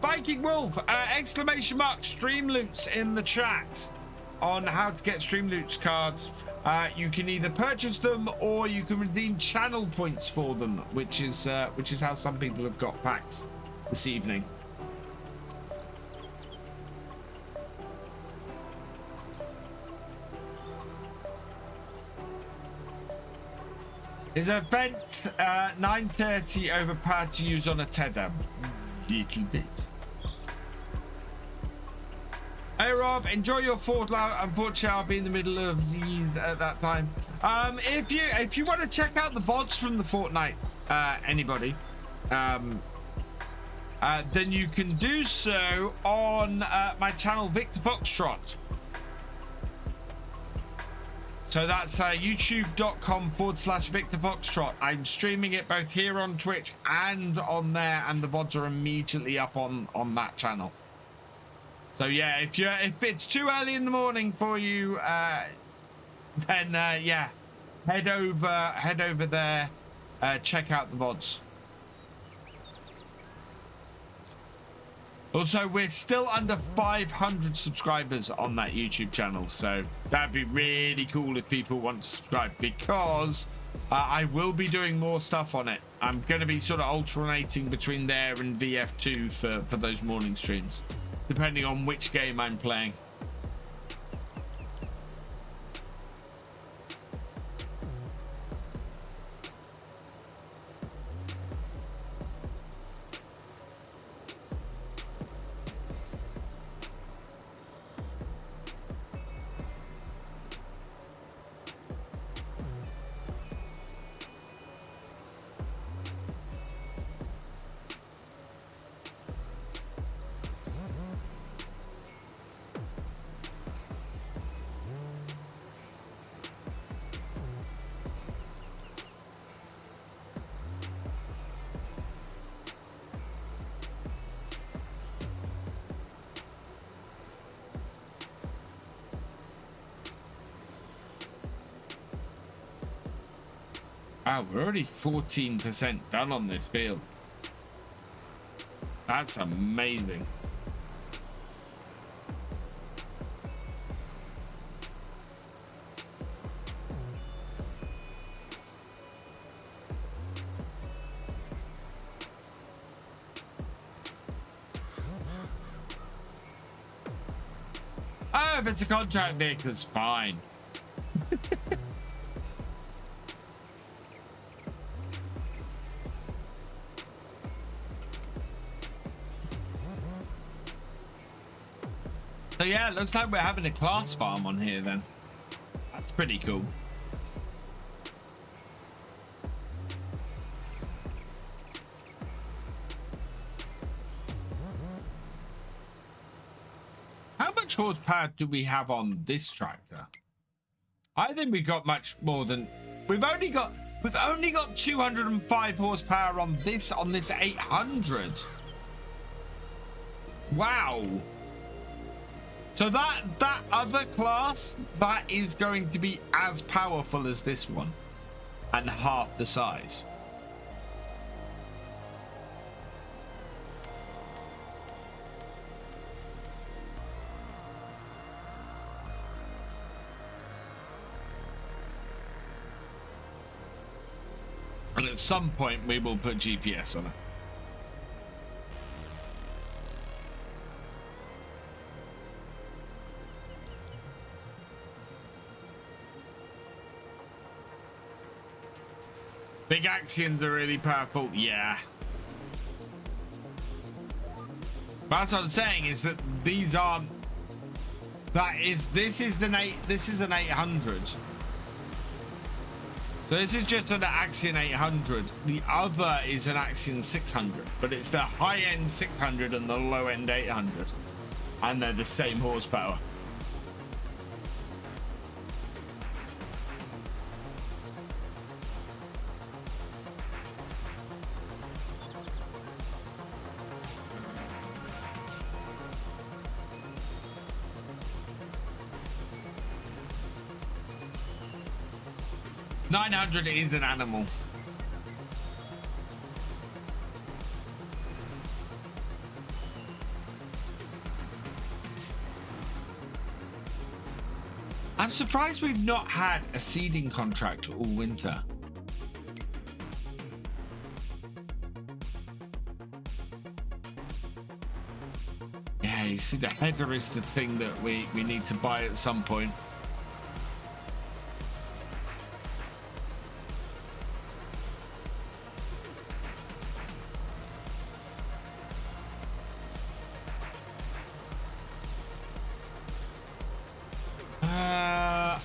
Viking Wolf, exclamation mark, stream loots in the chat on how to get stream loots cards. You can either purchase them or you can redeem channel points for them, which is how some people have got packs this evening. Is event 9:30 overpowered to use on a T-Dub? Little bit. Hey Rob, enjoy your Fallout. Unfortunately, I'll be in the middle of these at that time. If you want to check out the VODs from the Fortnite, anybody, then you can do so on my channel Victor Foxtrot. So that's youtube.com/Victor Foxtrot. I'm streaming it both here on Twitch and on there, and the VODs are immediately up on that channel. So yeah, if it's too early in the morning for you, then yeah, head over there, check out the VODs. Also, we're still under 500 subscribers on that YouTube channel, so that'd be really cool if people want to subscribe, because I will be doing more stuff on it. I'm going to be sort of alternating between there and VF2 for those morning streams, depending on which game I'm playing. Wow, we're already 14% done on this field. That's amazing. Oh, if it's a contract vehicle, it's fine. So yeah, it looks like we're having a class farm on here then. That's pretty cool. How much horsepower do we have on this tractor? I think we got much more than we've only got 205 horsepower on this 800. Wow. So that other class, that is going to be as powerful as this one and half the size. And at some point we will put GPS on it. Big Axions are really powerful, yeah. But that's what I'm saying is that these aren't. This is an 800. So this is just an Axion 800. The other is an Axion 600, but it's the high-end 600 and the low-end 800, and they're the same horsepower. $900 is an animal. I'm surprised we've not had a seeding contract all winter. Yeah, you see, the header is the thing that we need to buy at some point.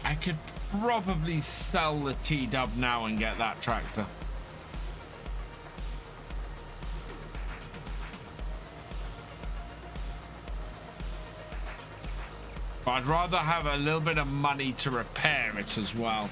I could probably sell the T-Dub now and get that tractor. But I'd rather have a little bit of money to repair it as well.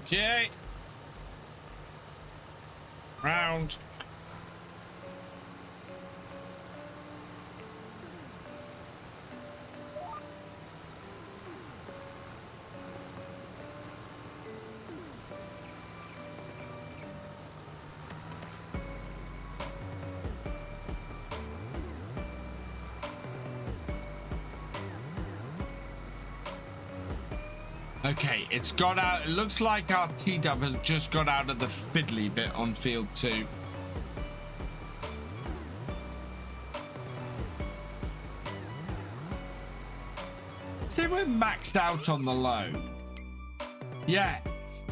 Okay. Round. Okay, it's got out. It looks like our T-Dub has just got out of the fiddly bit on field 2. So we're maxed out on the loan. Yeah.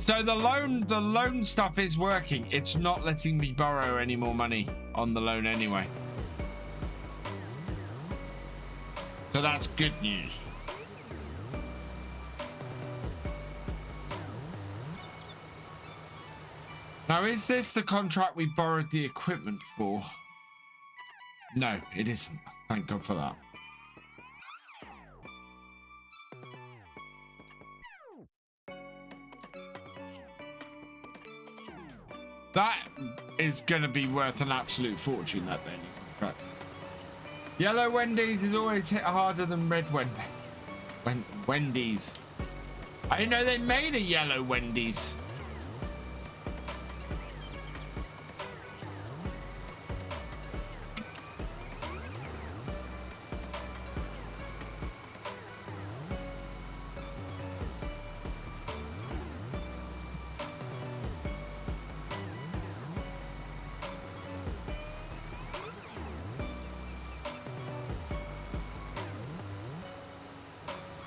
So the loan stuff is working. It's not letting me borrow any more money on the loan anyway. So that's good news. Now, is this the contract we borrowed the equipment for? No, it isn't. Thank God for that. That is going to be worth an absolute fortune, that daily contract. Yellow Wendy's is always hit harder than red Wendy's. I didn't know they made a yellow Wendy's.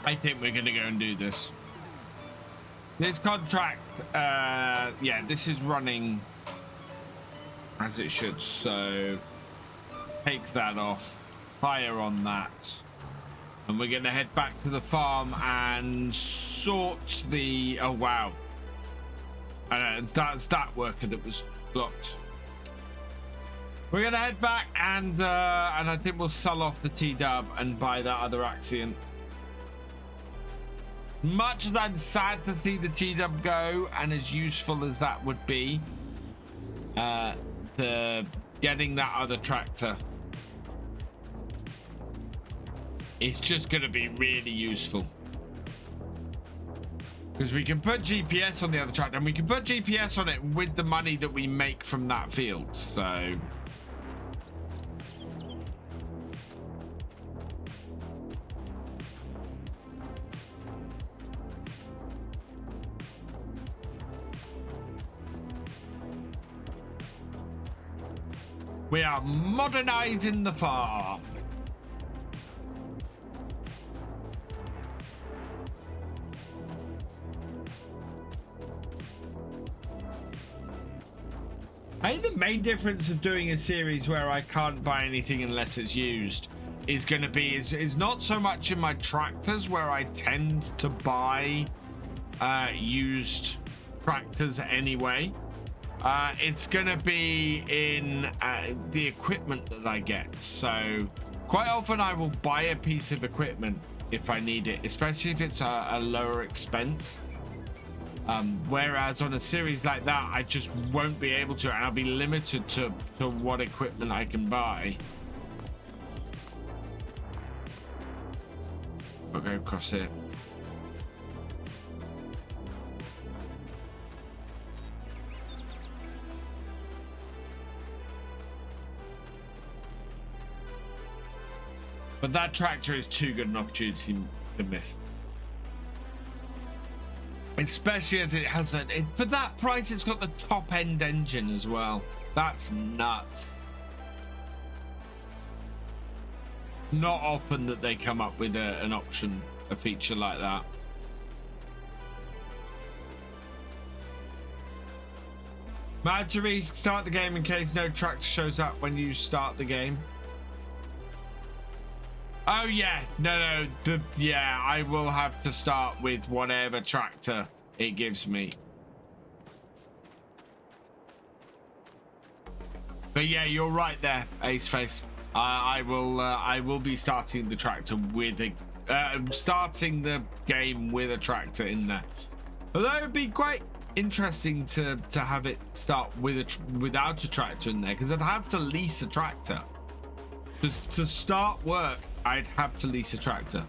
I think we're gonna go and do this. This contract, yeah, this is running as it should. So take that off, fire on that, and we're gonna head back to the farm and sort the. Oh wow, that's that worker that was blocked. We're gonna head back and I think we'll sell off the T-Dub and buy that other Axion. Much as I'm sad to see the T-Dub go, and as useful as that would be, the getting that other tractor is just going to be really useful, because we can put GPS on the other tractor, and we can put GPS on it with the money that we make from that field. So we are modernizing the farm. I think the main difference of doing a series where I can't buy anything unless it's used is going to be is not so much in my tractors, where I tend to buy used tractors anyway. It's going to be in the equipment that I get. So quite often I will buy a piece of equipment if I need it, especially if it's a lower expense. Whereas on a series like that, I just won't be able to, and I'll be limited to what equipment I can buy. I'll go across here. But that tractor is too good an opportunity to miss. Especially as it has that, for that price, it's got the top end engine as well. That's nuts. Not often that they come up with an option, a feature like that. Marjorie, start the game in case no tractor shows up when you start the game. Oh yeah, no, yeah, I will have to start with whatever tractor it gives me. But yeah, you're right there, Aceface. I will be starting the tractor with starting the game with a tractor in there. Although it would be quite interesting to have it start without a tractor in there, because I'd have to lease a tractor. Just to start work, I'd have to lease a tractor.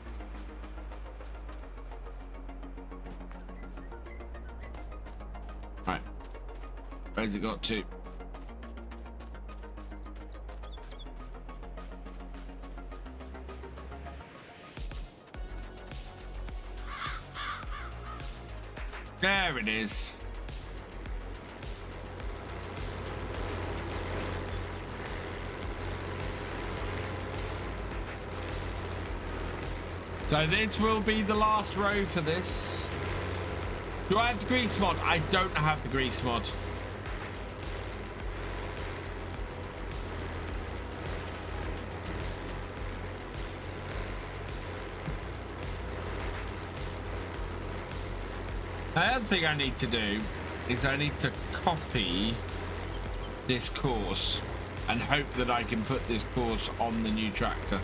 Right. Where's it got to? There it is. So this will be the last row for this. Do I have the grease mod? I don't have the grease mod. The other thing I need to do is I need to copy this course and hope that I can put this course on the new tractor.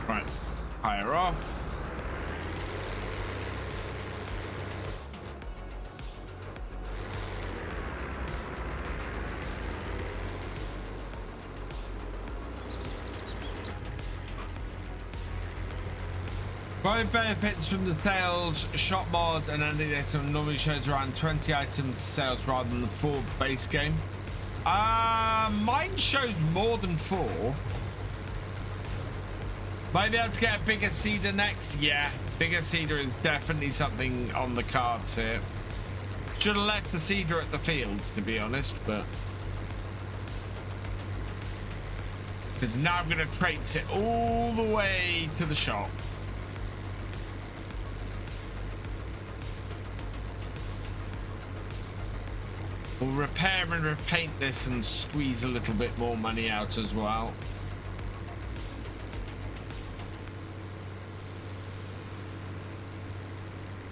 Right, fire off. Five benefits from the sales shop mod and ending item normally shows around 20 items sales rather than the 4 base game. Mine shows more than 4. Might be able to get a bigger seeder next. Yeah, bigger seeder is definitely something on the cards here. Should have left the seeder at the field, to be honest, but because now I'm going to traipse it all the way to the shop. We'll repair and repaint this and squeeze a little bit more money out as well.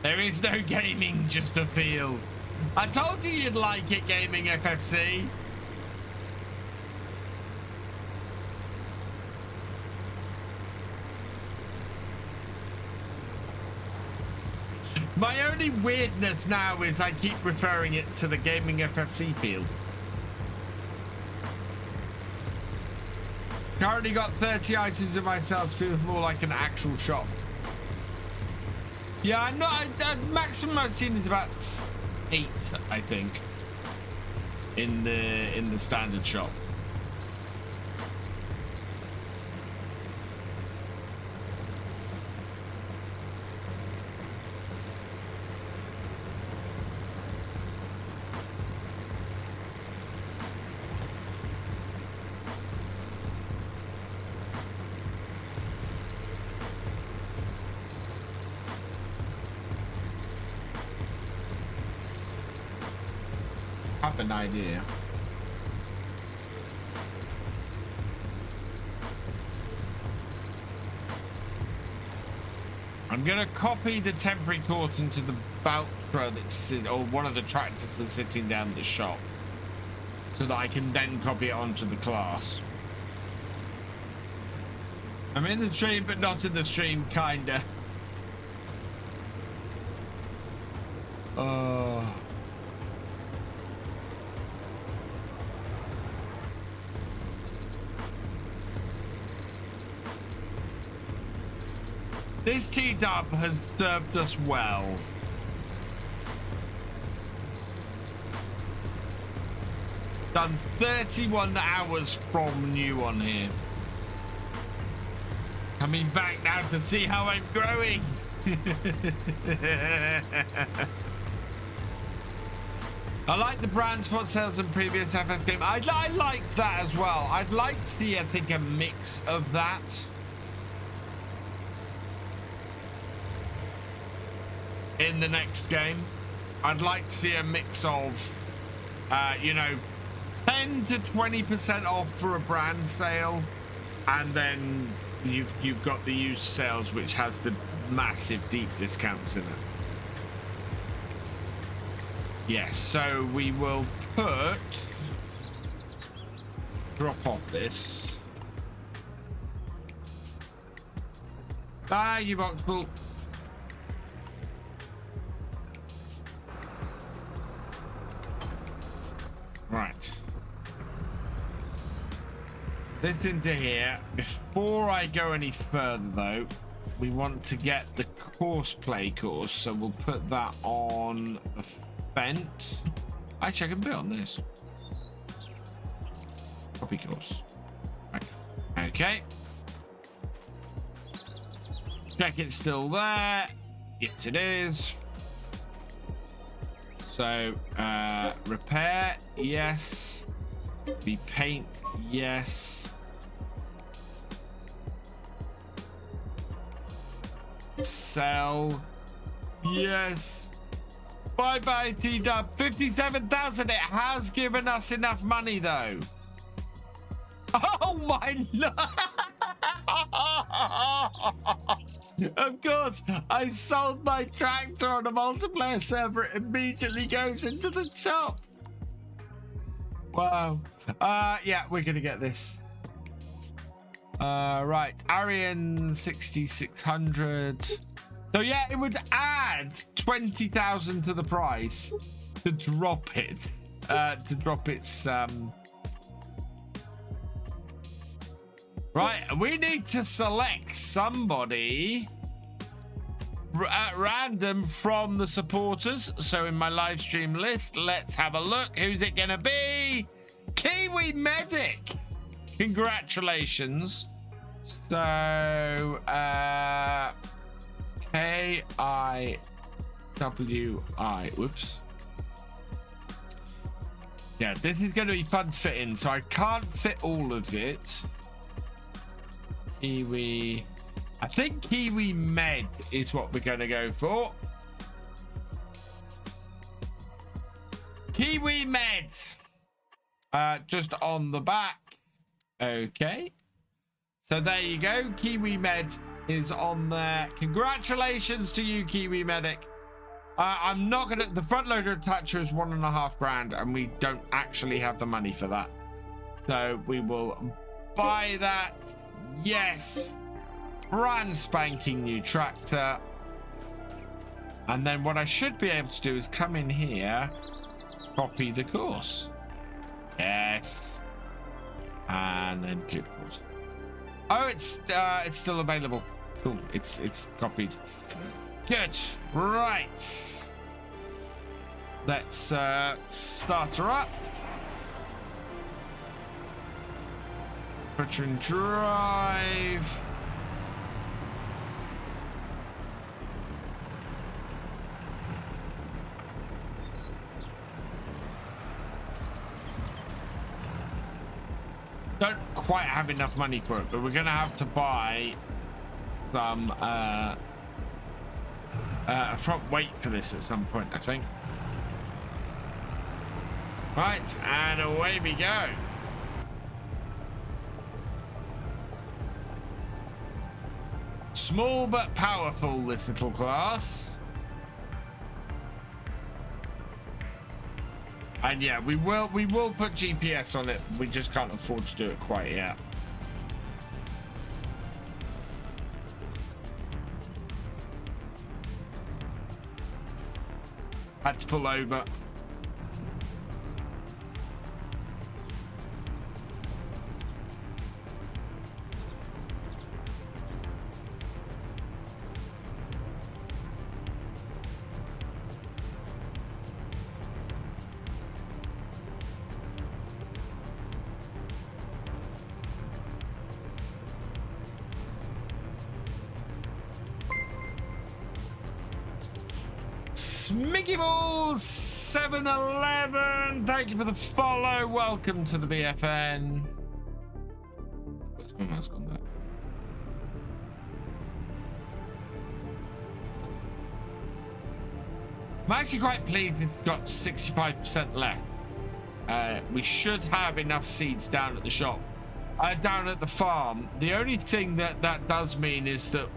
There is no gaming, just a field. I told you you'd like it, GamingFFC. My only weirdness now is I keep referring it to the GamingFFC field. Currently got 30 items in my sales, feels more like an actual shop. Yeah, I'm not. Maximum I've seen is about 8, I think, in the standard shop. Have an idea. I'm gonna copy the temporary course into the Valtra that's or one of the tractors that's sitting down the shop, so that I can then copy it onto the class. I'm in the stream, but not in the stream, kinda. This T-dub has served us well. Done 31 hours from new on here. Coming back now to see how I'm growing. I like the brand spot sales in previous FS game. I liked that as well. I'd like to see, I think, a mix of that. In the next game, I'd like to see a mix of, you know, 10 to 20% off for a brand sale, and then you've got the used sales, which has the massive deep discounts in it. Yes, so we will drop off this. You Oxbo. Right. This into here. Before I go any further, though, we want to get the play course, so we'll put that on the fence. Actually, I can put it on this. Copy course. Right. Okay. Check it's still there. Yes, it is. So, repair, yes. Repaint, yes. Sell, yes. Bye-bye, T-Dub. 57,000. It has given us enough money, though. Oh, my Lord. Of course, I sold my tractor on a multiplayer server. It immediately goes into the shop. Wow. Yeah, we're gonna get this. Right, Arian 6600. So yeah, it would add 20,000 to the price to drop it. To drop its Right, we need to select somebody at random from the supporters. So in my live stream list, let's have a look. Who's it gonna be? KiwiMedic. Congratulations. So K-I-W-I. Whoops. Yeah, this is gonna be fun to fit in, so I can't fit all of it. Kiwi, I think KiwiMed is what we're going to go for. KiwiMed, just on the back. Okay, so there you go. KiwiMed is on there. Congratulations to you, KiwiMedic. I'm not gonna. The front loader attacher is $1.5 grand, and we don't actually have the money for that, so we will buy that. Yes, brand spanking new tractor. And then what I should be able to do is come in here, copy the course. Yes. And then clipboard. Oh, it's still available. Cool. It's copied. Good. Right. Let's start her up. Put her in drive. Don't quite have enough money for it, but we're gonna have to buy some front weight for this at some point, I think. Right, and away we go. Small but powerful, this little class. And yeah, we will put GPS on it. We just can't afford to do it quite yet. Had to pull over. Mickey Balls 711, thank you for the follow. Welcome to the BFN. Where's my mouse gone there? I'm actually quite pleased it's got 65% left. We should have enough seeds down at the shop, down at the farm. The only thing that does mean is that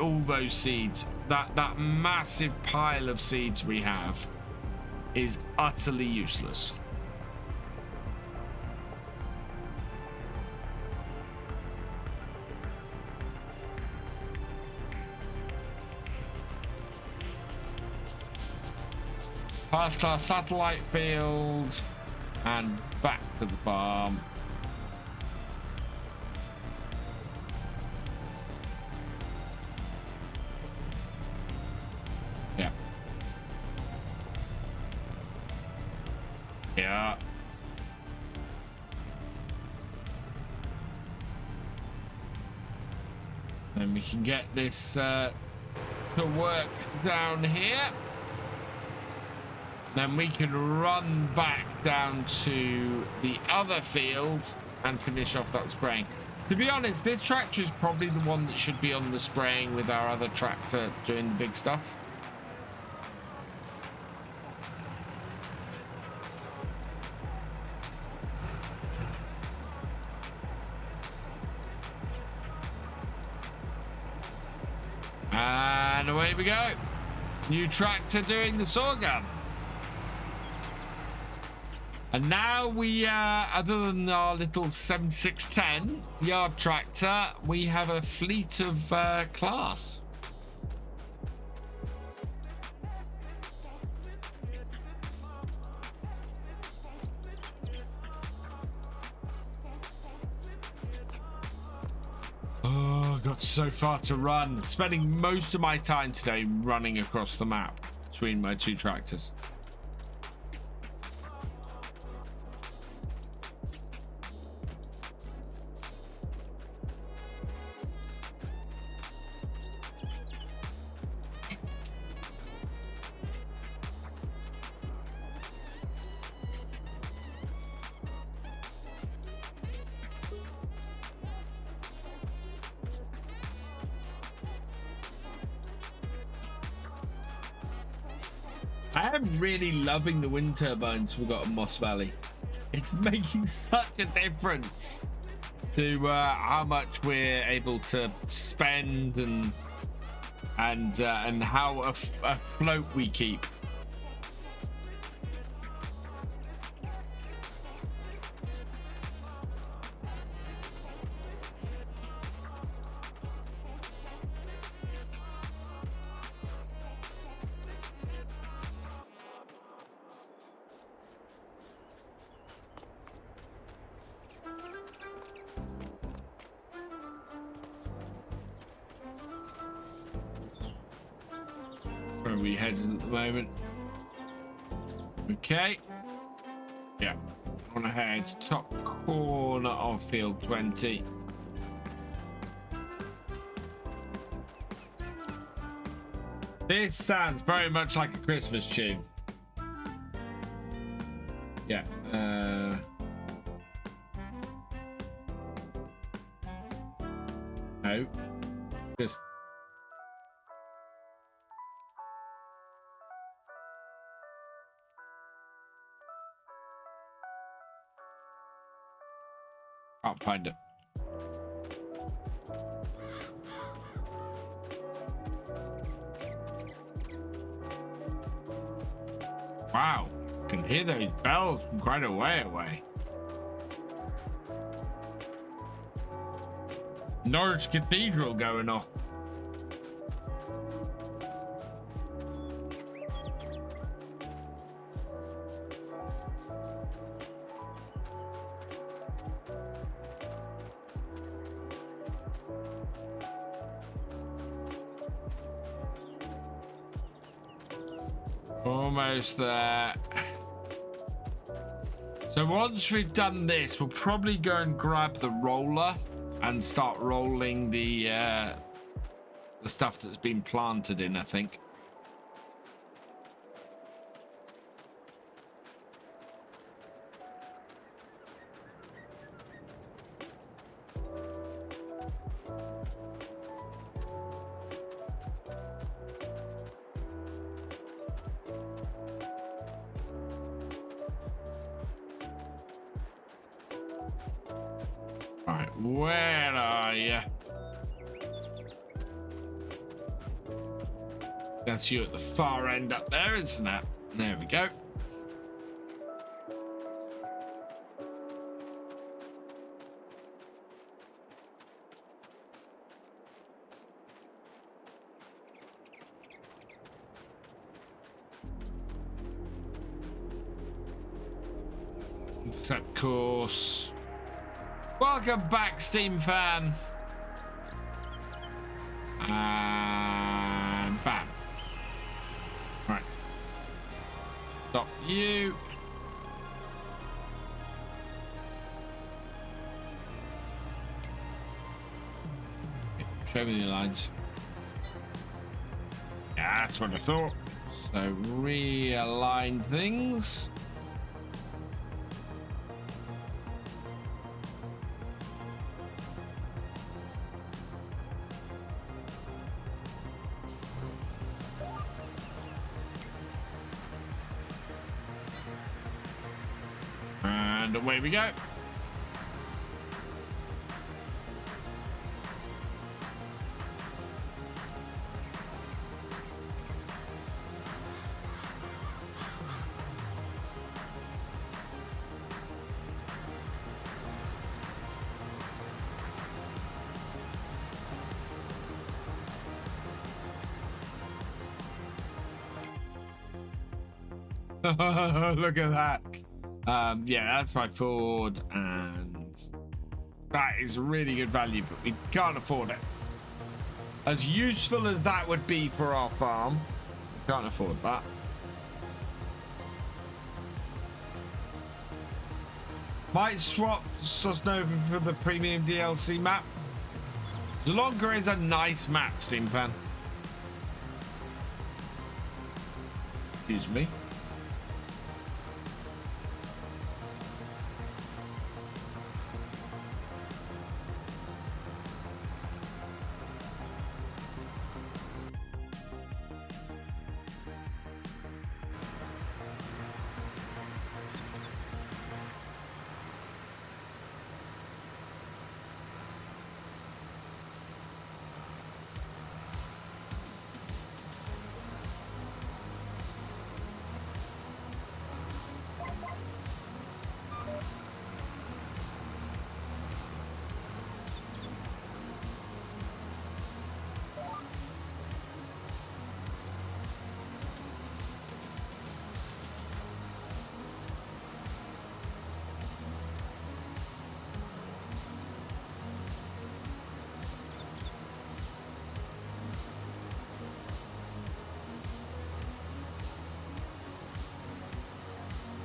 all those seeds, that massive pile of seeds we have, is utterly useless. Past our satellite field and back to the farm. Yeah. Yeah. Then we can get this to work down here. Then we can run back down to the other field and finish off that spraying. To be honest, this tractor is probably the one that should be on the spraying with our other tractor doing the big stuff. And away we go. New tractor doing the sorghum. And now we, other than our little 7610 yard tractor, we have a fleet of class. Oh, got so far to run. Spending most of my time today running across the map between my two tractors. I am really loving the wind turbines we've got in Moss Valley. It's making such a difference to how much we're able to spend and how afloat we keep. we heading at the moment? Okay. Yeah. I want to head top corner of field 20. This sounds very much like a Christmas tune. Yeah. No. Just. Can't find it. Wow, I can hear those bells from quite a way away. Norwich Cathedral going off. Almost there. So once we've done this, we'll probably go and grab the roller and start rolling the stuff that's been planted in, I think. Where are you? That's you at the far end up there, isn't it? There we go. Set course. Welcome back, Steam fan. And bam. Right. Stop you. Show me the lines. Yeah, that's what I thought. So realign things. And away we go. Look at that. Yeah, that's my Ford, and that is really good value, but we can't afford it. As useful as that would be for our farm, we can't afford that. Might swap Sosnova for the premium DLC map. Zalonga is a nice map, Steam fan. Excuse me.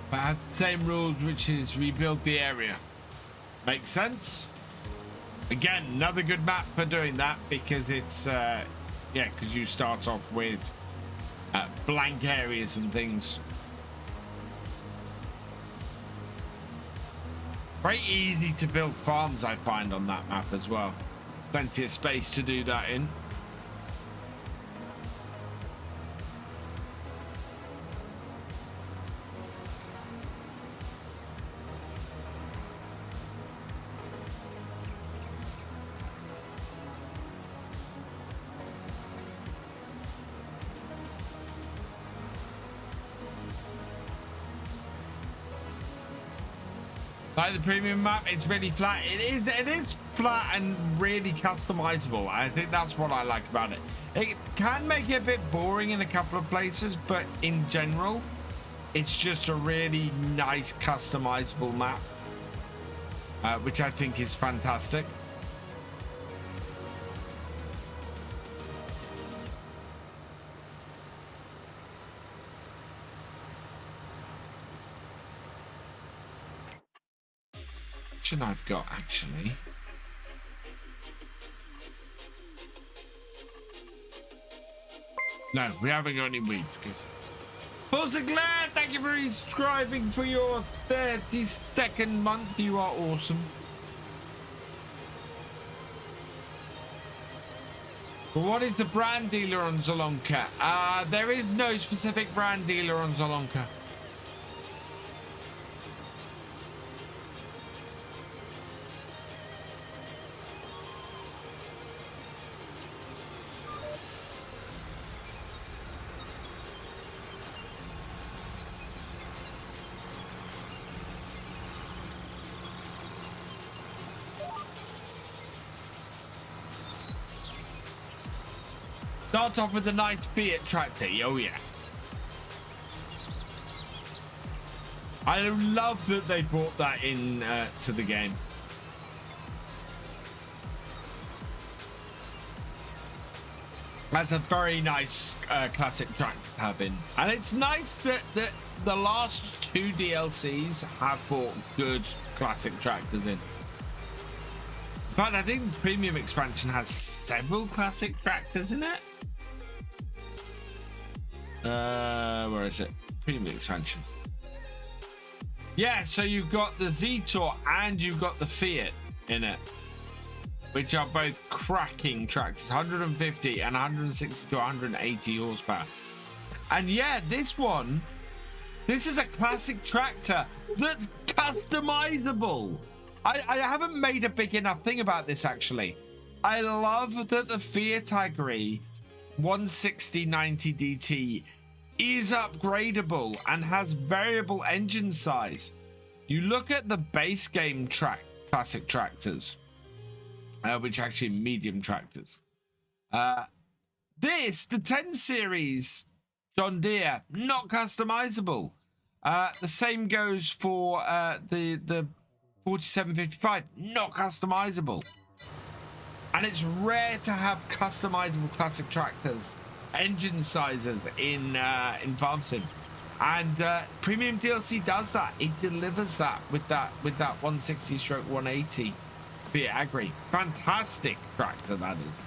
But have the same rules, which is rebuild the area. Makes sense. Again, another good map for doing that, because it's yeah, because you start off with blank areas and things. Very easy to build farms, I find, on that map as well. Plenty of space to do that in. Like the premium map, it's really flat. It is flat and really customizable. I think that's what I like about it. It can make it a bit boring in a couple of places, but in general, it's just a really nice customizable map, which I think is fantastic. I've got actually. No, we haven't got any weeds. Good. Sinclair, thank you for subscribing for your 32nd month. You are awesome. But what is the brand dealer on Zolonka? There is no specific brand dealer on Zolonka. Start off with a nice Fiat tractor. Oh yeah. I love that they brought that in to the game. That's a very nice classic tractor to have in. And it's nice that the last two DLCs have brought good classic tractors in. But I think the premium expansion has several classic tractors in it. Where is it? Premium expansion. Yeah, so you've got the Zetor and you've got the Fiat in it, which are both cracking tractors, 150 and 160 to 180 horsepower. And yeah, this is a classic tractor that's customizable. I haven't made a big enough thing about this, actually. I love that the Fiat Agri 160/90 DT is upgradable and has variable engine size. You look at the base game classic tractors, which are actually medium tractors. The 10 series John Deere, not customizable. The same goes for the 4755, not customizable. And it's rare to have customizable classic tractors, engine sizes in Farm Sim. And premium DLC does that. It delivers that with that 160/180 Fiat Agri. Fantastic tractor that is.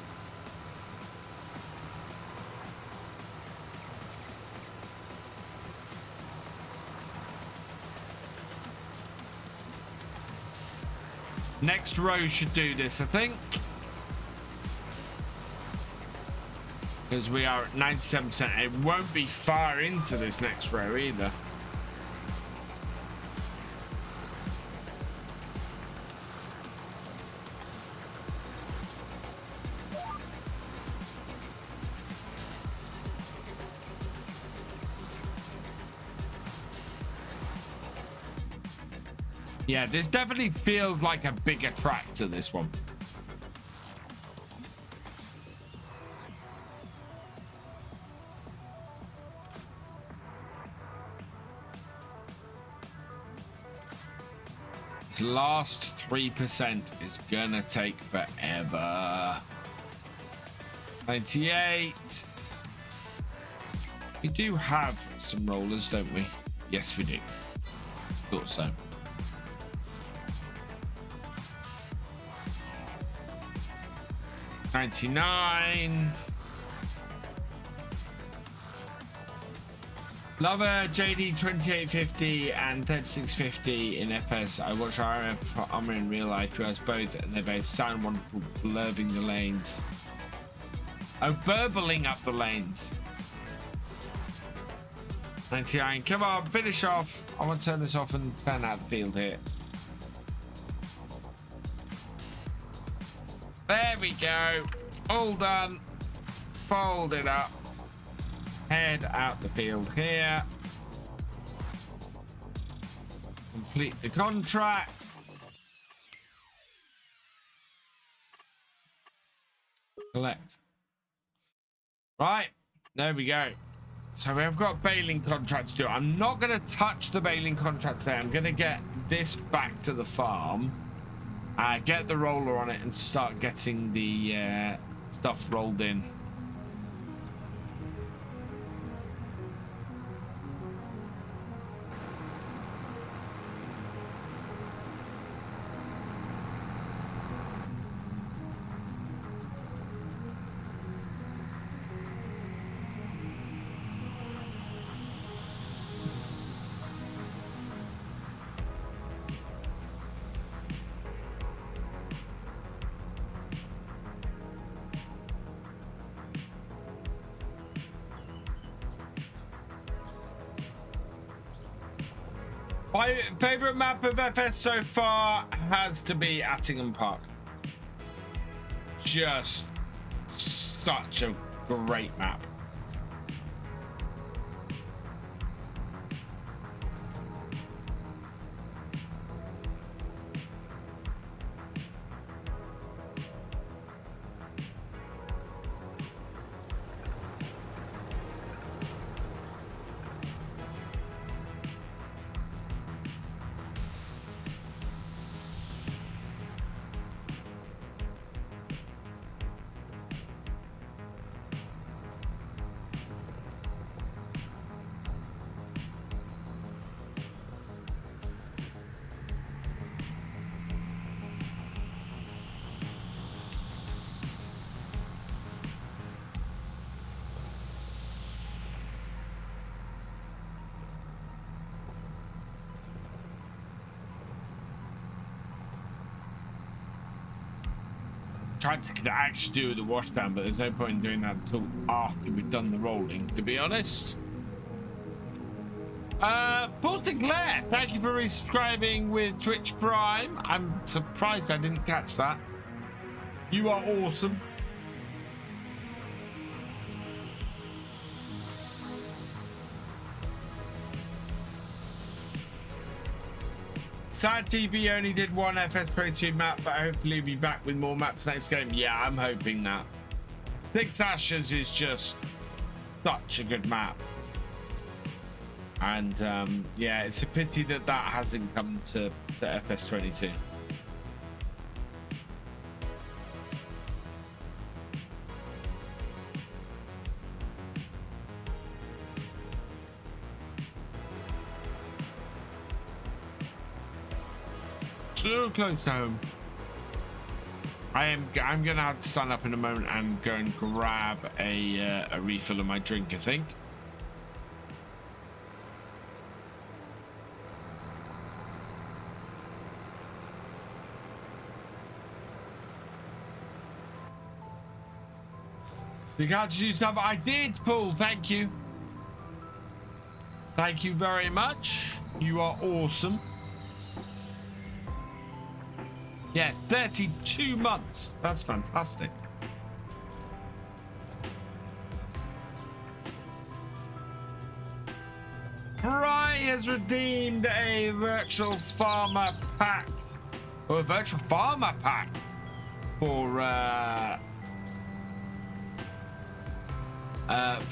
Next row should do this, I think. Because we are at 97%. It won't be far into this next row either. Yeah, this definitely feels like a bigger tractor, this one. This last 3% is gonna take forever. 98. We do have some rollers, don't we? Yes, we do. Thought so. $99. Love a JD 2850 and 3650 in FS. I watch RF Farmer in real life, who has both, and they both sound wonderful, blurbing the lanes. Oh, burbling up the lanes. 99. Come on, finish off. I want to turn this off and turn out the field here. There we go. All done. Fold it up. Head out the field here. Complete the contract. Collect. Right. There we go. So we have got baling contract to do. I'm not going to touch the baling contract today. I'm going to get this back to the farm. Get the roller on it and start getting the stuff rolled in. My favorite map of FS so far has to be Attingham Park. Just such a great map. Tried to actually do the washdown, but there's no point in doing that until after we've done the rolling, to be honest. Paul Sinclair, thank you for resubscribing with Twitch Prime. I'm surprised I didn't catch that. You are awesome. Sad TB only did one FS22 map, but hopefully we'll be back with more maps next game. Yeah, I'm hoping that. Six Ashes is just such a good map. And yeah, it's a pity that that hasn't come to FS22. Too close to home. I'm gonna have to stand up in a moment and go and grab a refill of my drink, I think. You got to do something. I did, Paul. Thank you. Thank you very much. You are awesome. Yeah, 32 months. That's fantastic. Bry has redeemed a virtual farmer pack, or a virtual farmer pack for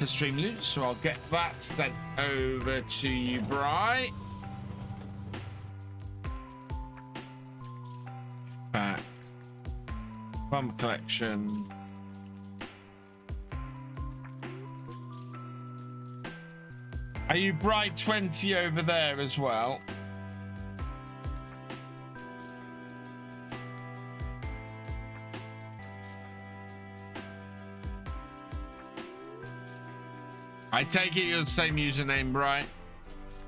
Stream Loot. So I'll get that sent over to you, Bry. Back. Farm collection. Are you Bright 20 over there as well? I take it you're the same username, right?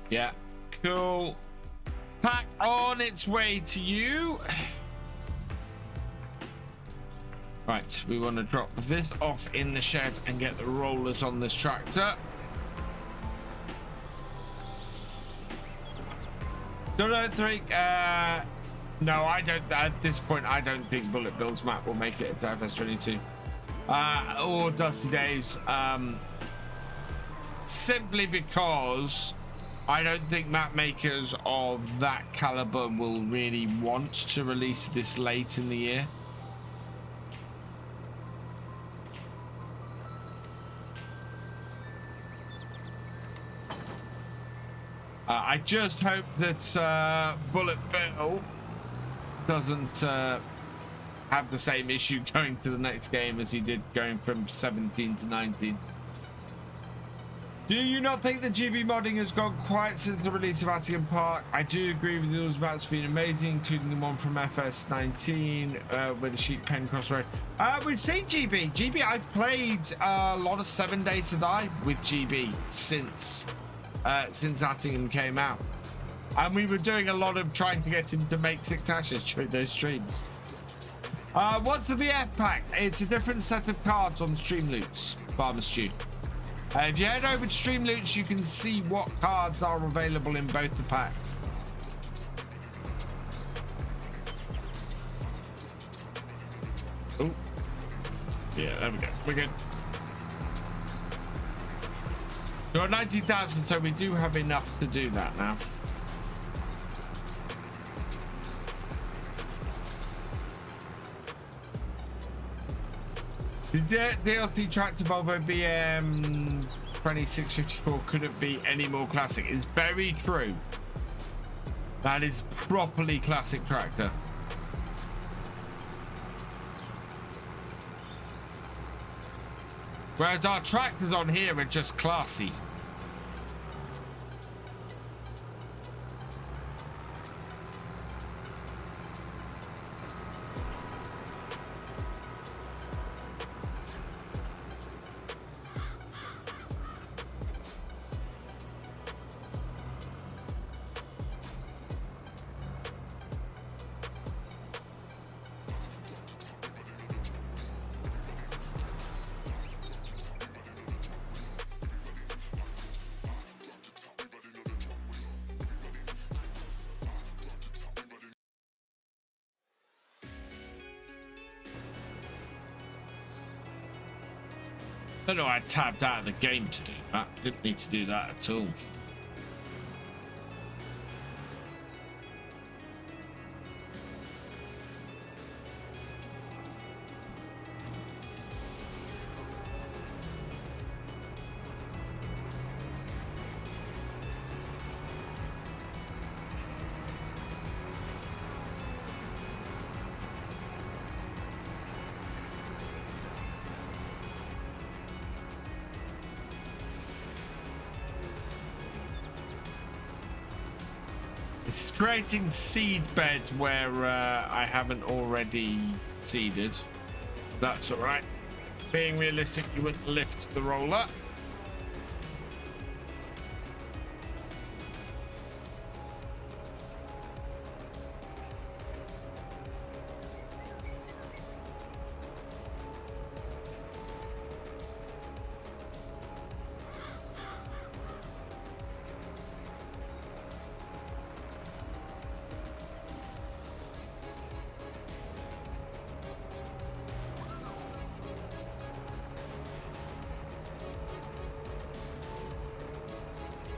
Yeah, cool. Pack on its way to you. Right, we want to drop this off in the shed and get the rollers on this tractor. Don't think, no, I don't, at this point, I don't think Bullet Bill's map will make it to FS22. Or Dusty Dave's, simply because I don't think map makers of that caliber will really want to release this late in the year. I just hope that Bullet Bill doesn't have the same issue going to the next game as he did going from 17 to 19. Do you not think the GB modding has gone quiet since the release of Attigan Park? I do agree with you. Those maps been amazing, including the one from FS19 with the sheep pen crossroad. We've seen GB. I've played a lot of 7 Days to Die with GB since Attigan came out, and we were doing a lot of trying to get him to make 6 ashes during those streams. What's the VF pack? It's a different set of cards on Stream Loots, Farmer Stew. If you head over to Stream Loots, you can see what cards are available in both the packs. Oh, yeah, there we go. We're good. We're 19,000, so we do have enough to do that now. The DLC tractor Volvo BM 2654 couldn't be any more classic. It's very true. That is properly classic tractor. Whereas our tractors on here are just classy. I don't know, I tabbed out of the game to do that. Didn't need to do that at all. It's creating seed beds where I haven't already seeded. That's all right. Being realistic, you wouldn't lift the roller.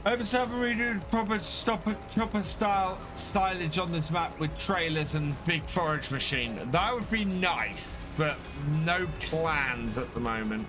Over server redo proper chopper style silage on this map with trailers and big forage machine. That would be nice, but no plans at the moment.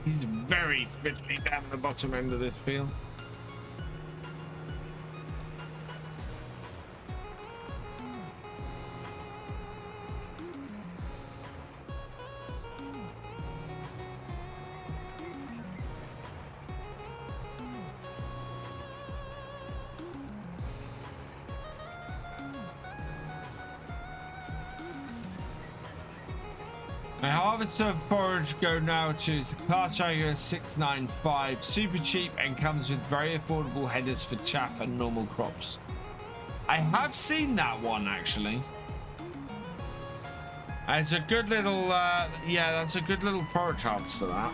He's very fiddly down the bottom end of this field. My harvester forage go now to the Class Tiger 695, super cheap and comes with very affordable headers for chaff and normal crops. I have seen that one actually. It's a good little, yeah, that's a good little forage harvester that.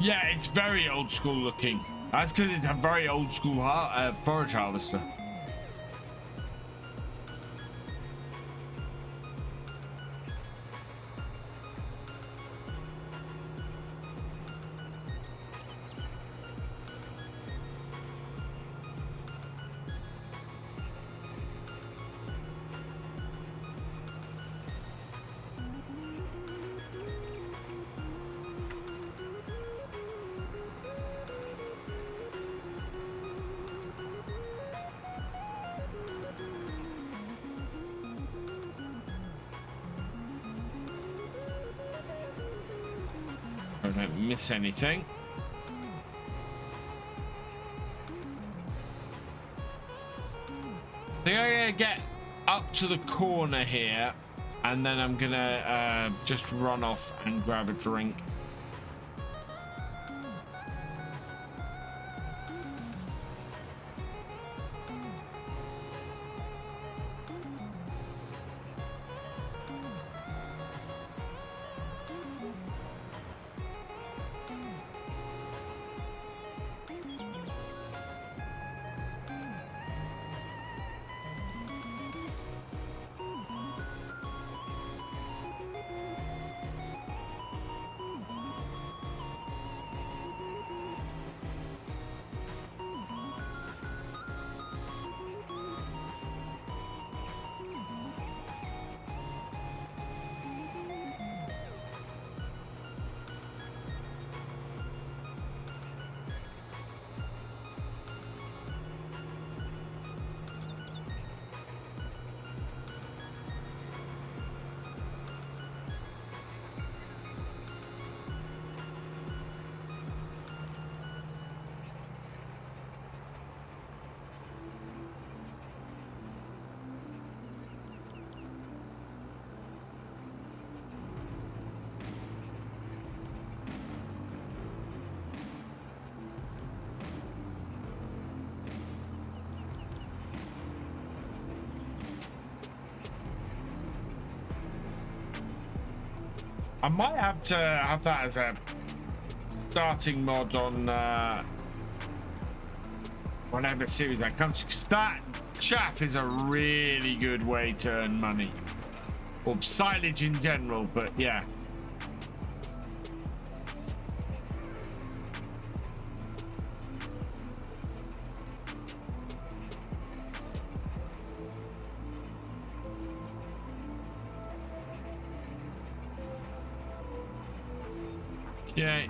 Yeah, it's very old school looking. That's because it's a very old school forage harvester. I don't miss anything. I think I'm gonna get up to the corner here, and then I'm gonna just run off and grab a drink. I might have to have that as a starting mod on whatever series that comes to, because that chaff is a really good way to earn money, or silage in general, but yeah. Okay.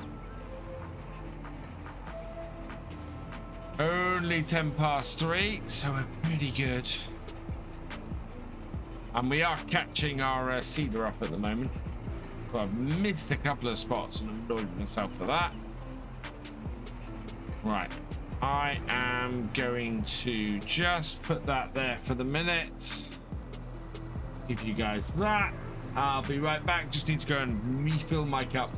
Only 3:10, so we're pretty good. And we are catching our cedar up at the moment. So I've missed a couple of spots and I'm annoyed myself for that. Right. I am going to just put that there for the minute. Give you guys that. I'll be right back. Just need to go and refill my cup.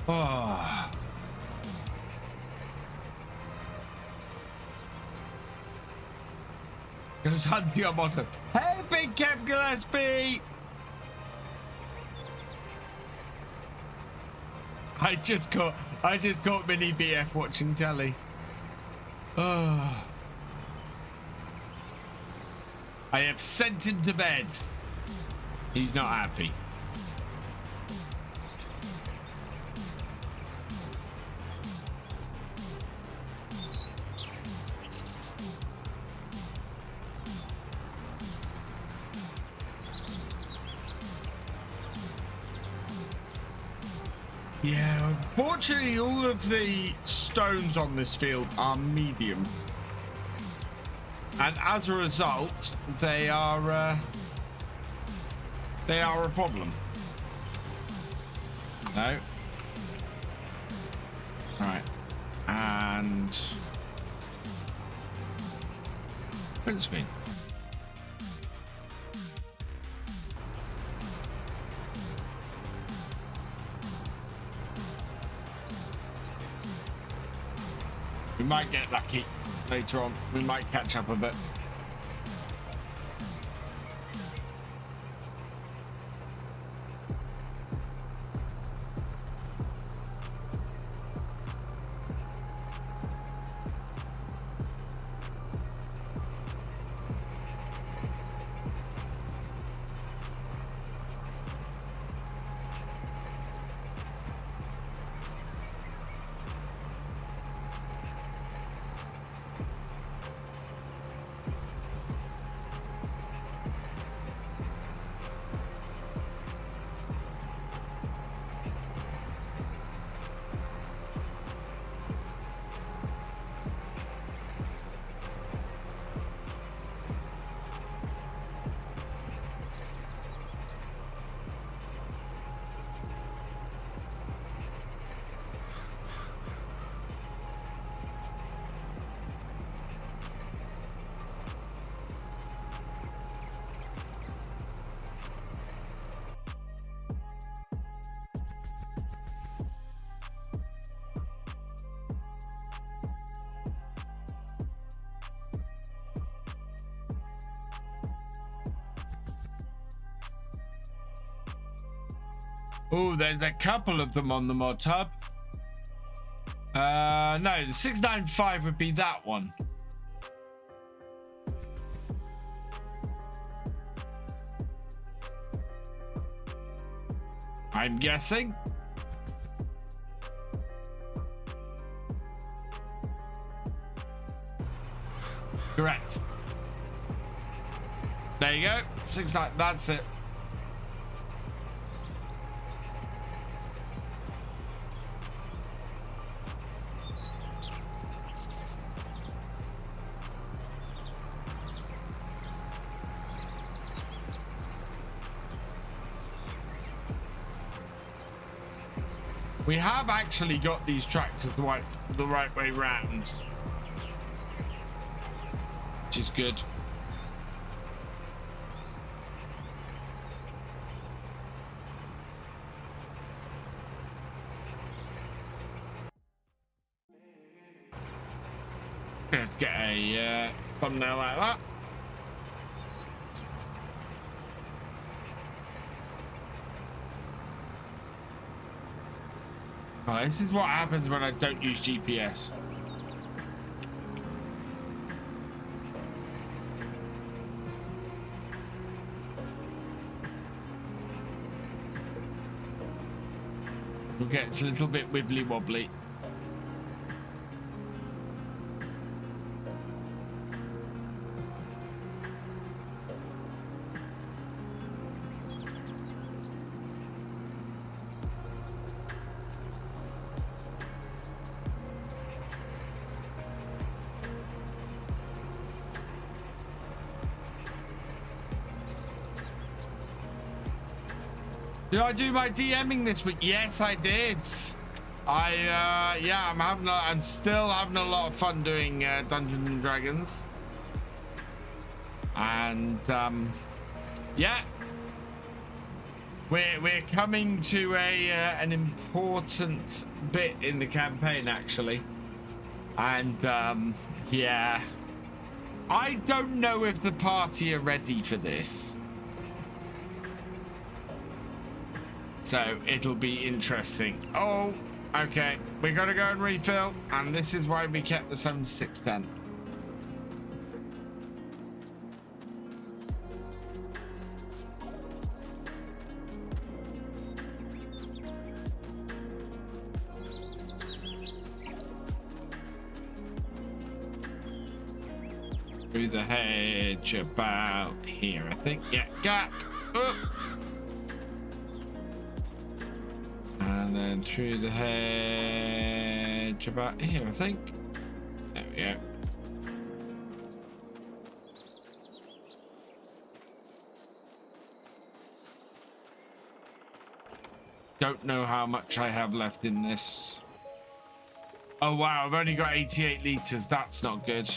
Oh. Goes hunting on bottom. Hey, big Kev Gillespie! I just caught Mini BF watching telly. Oh. I have sent him to bed. He's not happy. Yeah, unfortunately, all of the stones on this field are medium, and as a result, they are a problem. No. Right, and print screen. We might get lucky later on. We might catch up a bit. Oh, there's a couple of them on the mod hub. No, the 695 would be that one. I'm guessing. Correct. There you go. 69. That's it. We have actually got these tractors the right way round, which is good. Let's get a thumbnail like that. Oh, this is what happens when I don't use GPS. It gets a little bit wibbly wobbly. Did I do my DMing this week? Yes, I did. Yeah, I'm still having a lot of fun doing Dungeons and Dragons. And yeah, We're coming to an important bit in the campaign, actually, and yeah, I don't know if the party are ready for this, so it'll be interesting. Oh, okay, we gotta go and refill, and this is why we kept the 7610. Through the hedge about here, I think. Yeah, gap. Oh. And then through the hedge about here, I think. There we go. Don't know how much I have left in this. Oh wow, I've only got 88 liters. That's not good.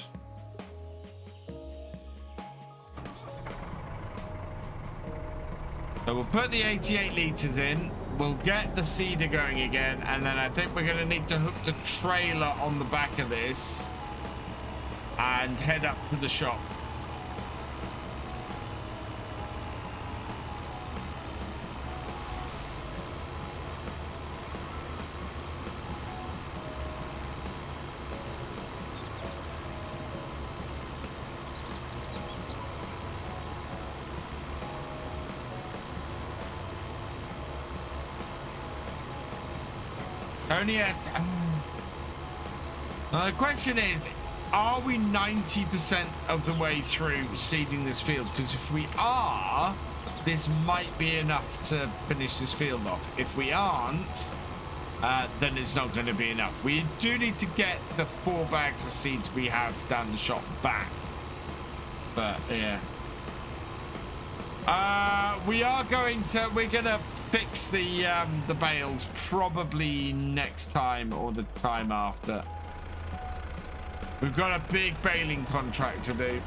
So we'll put the 88 liters in, we'll get the seeder going again, and then I think we're going to need to hook the trailer on the back of this and head up to the shop. Only at now the question is, are we 90% of the way through seeding this field? Because if we are, this might be enough to finish this field off. If we aren't, then it's not going to be enough. We do need to get the 4 bags of seeds we have down the shop back, but yeah, we're gonna fix the bales probably next time or the time after. We've got a big baling contract to do.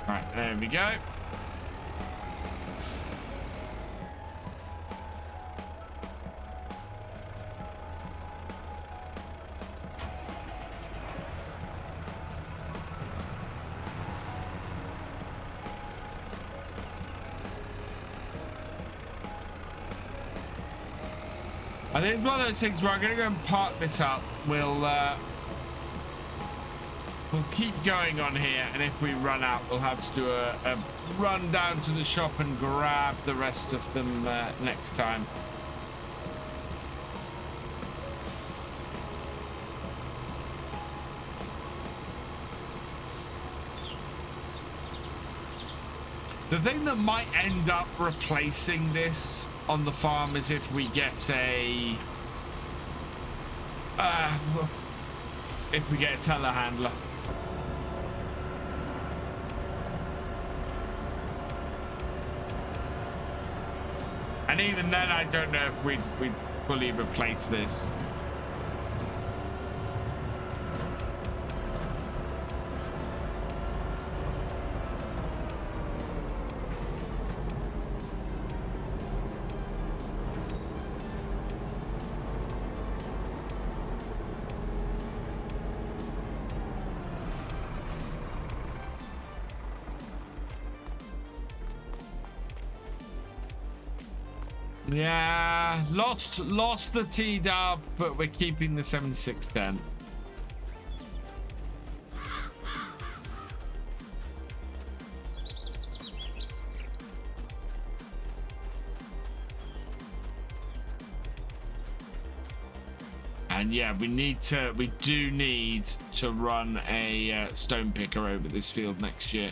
Right, there we go. I think it's one of those things where I'm going to go and park this up. We'll keep going on here, and if we run out, we'll have to do a run down to the shop and grab the rest of them next time. The thing that might end up replacing this on the farm is if we get a telehandler. And even then, I don't know if we'd fully replace this. Yeah, lost the T-dub, but we're keeping the 7610. And yeah, we do need to run a stone picker over this field next year.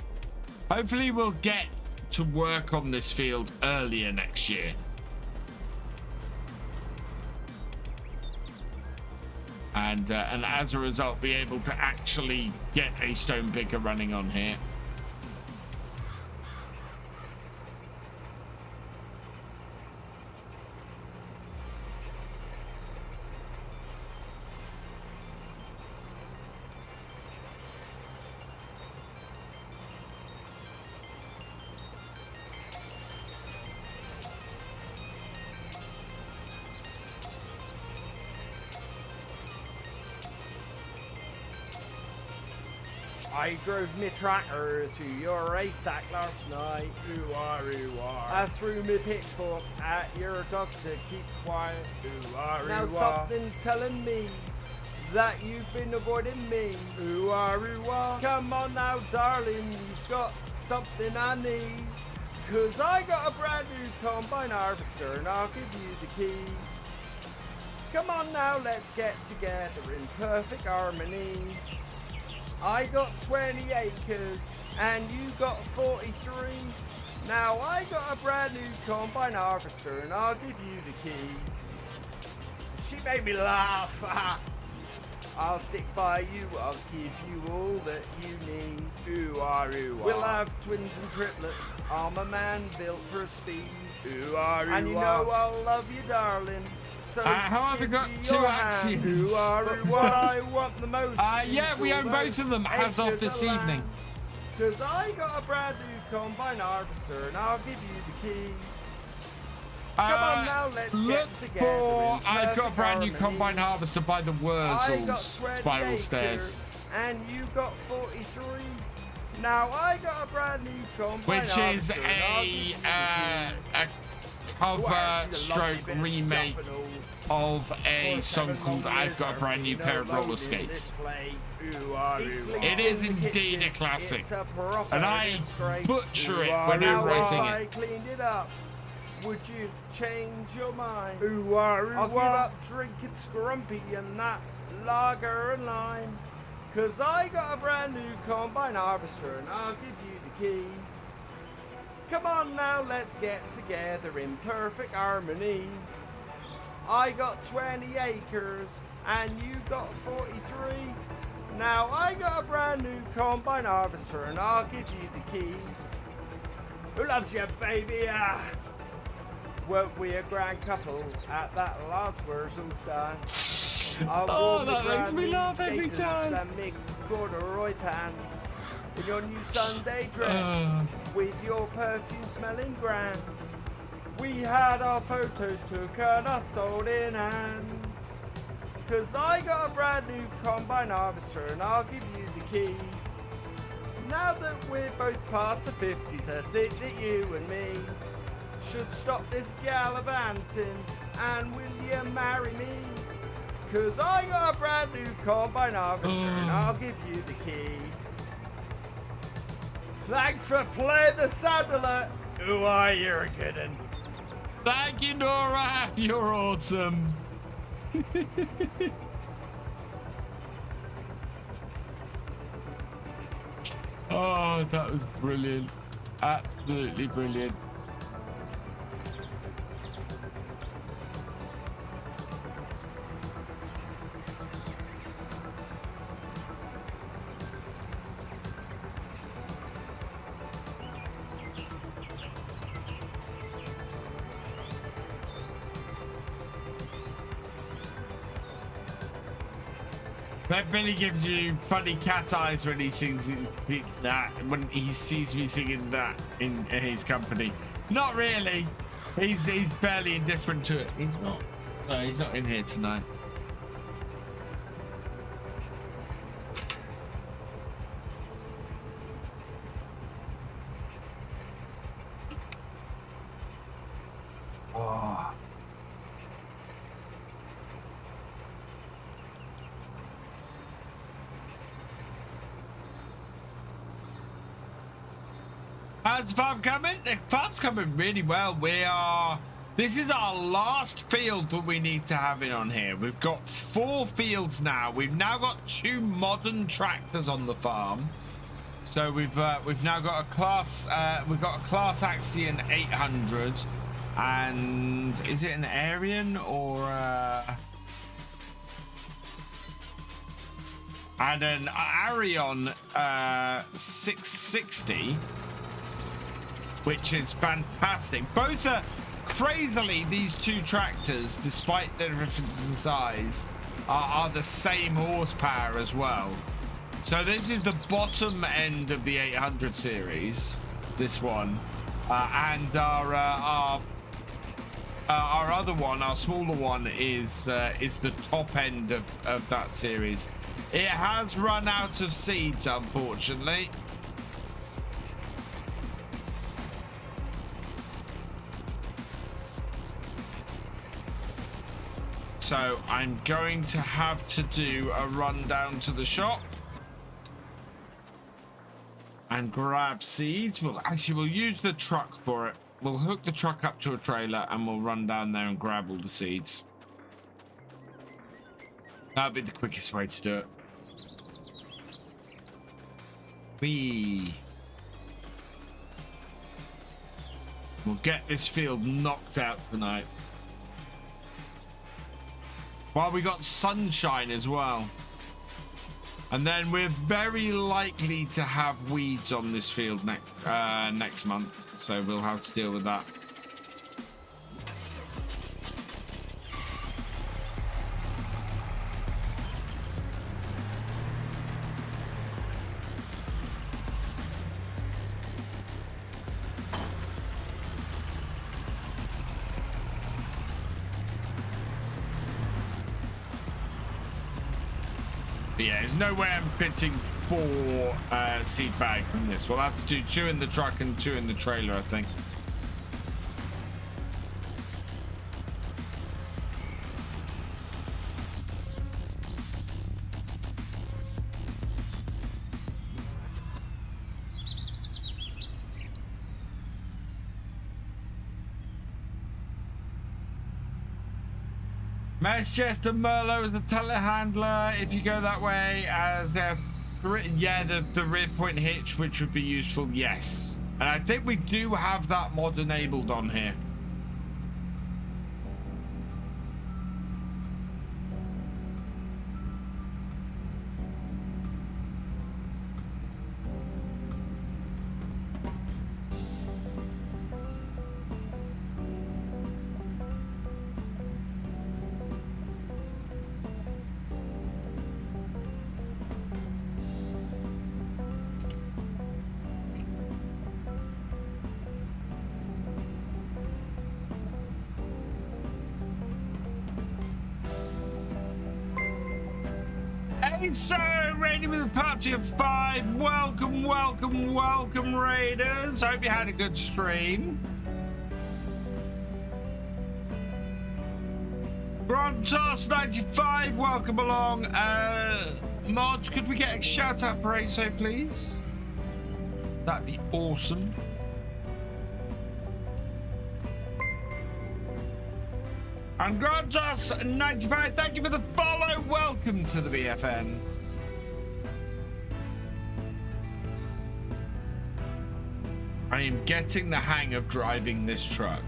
Hopefully we'll get to work on this field earlier next year. And as a result, be able to actually get a stone picker running on here. I drove my tractor to your haystack last night. I threw my pitchfork at your dog to keep quiet. Now something's telling me that you've been avoiding me. Come on now, darling, you've got something I need. 'Cause I got a brand new combine harvester and I'll give you the key. Come on now, let's get together in perfect harmony. I got 20 acres and you got 43. Now I got a brand new combine harvester and I'll give you the key. She made me laugh. I'll stick by you, I'll give you all that you need. We'll have twins and triplets, I'm a man built for speed. And you know I'll love you, darling. So how have we got two axioms? What I want the most. Yeah, we own both of them as of this evening. 'Cause I got a brand new combine harvester and I'll give you the key. Come on now, let's get together. I've got a brand new combine harvester by the Wurzels spiral stairs. And you got 43. Now I got a brand new combine which is harvester. a cover stroke remake of a song called I've Got a Brand New Pair of Roller Skates. It is indeed a classic, and I butcher it whenever I sing it. Cleaned it up. Would you change your mind? I'll give up drinking scrumpy and that lager and lime. 'Cause I got a brand new combine harvester and I'll give you the key. Come on now, let's get together in perfect harmony. I got 20 acres and you got 43. Now I got a brand new combine harvester and I'll give you the key. Who loves you, baby? Weren't we a grand couple at that last Wurzels dance? Oh, that makes me laugh every time. And me corduroy pants in your new Sunday dress with your perfume smelling grand. We had our photos took and us sold in hands. 'Cause I got a brand new combine harvester and I'll give you the key. Now that we're both past the 50s, I think that you and me should stop this gallivanting and will you marry me? 'Cause I got a brand new combine harvester and I'll give you the key. Thanks for playing the sound alert. You're a good one. Thank you, Nora. You're awesome. Oh, that was brilliant. Absolutely brilliant. That Billy gives you funny cat eyes when he sings that, when he sees me singing that in his company. Not really. He's barely indifferent to it. He's not. No, he's not in here tonight. Oh. How's the farm coming? The farm's coming really well. This is our last field that we need to have in on here. We've got 4 fields now. We've now got 2 modern tractors on the farm. So we've now got a class Axion 800, and is it an Aryan or and an Arion 660. Which is fantastic. Both are crazily, these 2 tractors, despite their difference in size, are the same horsepower as well. So this is the bottom end of the 800 series, this one, and our other one, our smaller one, is the top end of that series. It has run out of seeds, unfortunately. So I'm going to have to do a run down to the shop and grab seeds. We'll use the truck for it. We'll hook the truck up to a trailer and we'll run down there and grab all the seeds. That'll be the quickest way to do it. We'll get this field knocked out tonight. While we got sunshine as well. And then we're very likely to have weeds on this field next month. So we'll have to deal with that. But yeah, there's no way I'm fitting 4 seed bags in this. We'll have to do 2 in the truck and 2 in the trailer, I think. Manchester Merlot is a telehandler. If you go that way, as the rear point hitch, which would be useful, yes. And I think we do have that mod enabled on here. So, raiding with a party of 5. Welcome, welcome, welcome, raiders. Hope you had a good stream. Grontos95, welcome along. Mods, could we get a shout out for ASO, please? That'd be awesome. And Grontos95, thank you for the follow. Welcome to the BFN. I am getting the hang of driving this truck.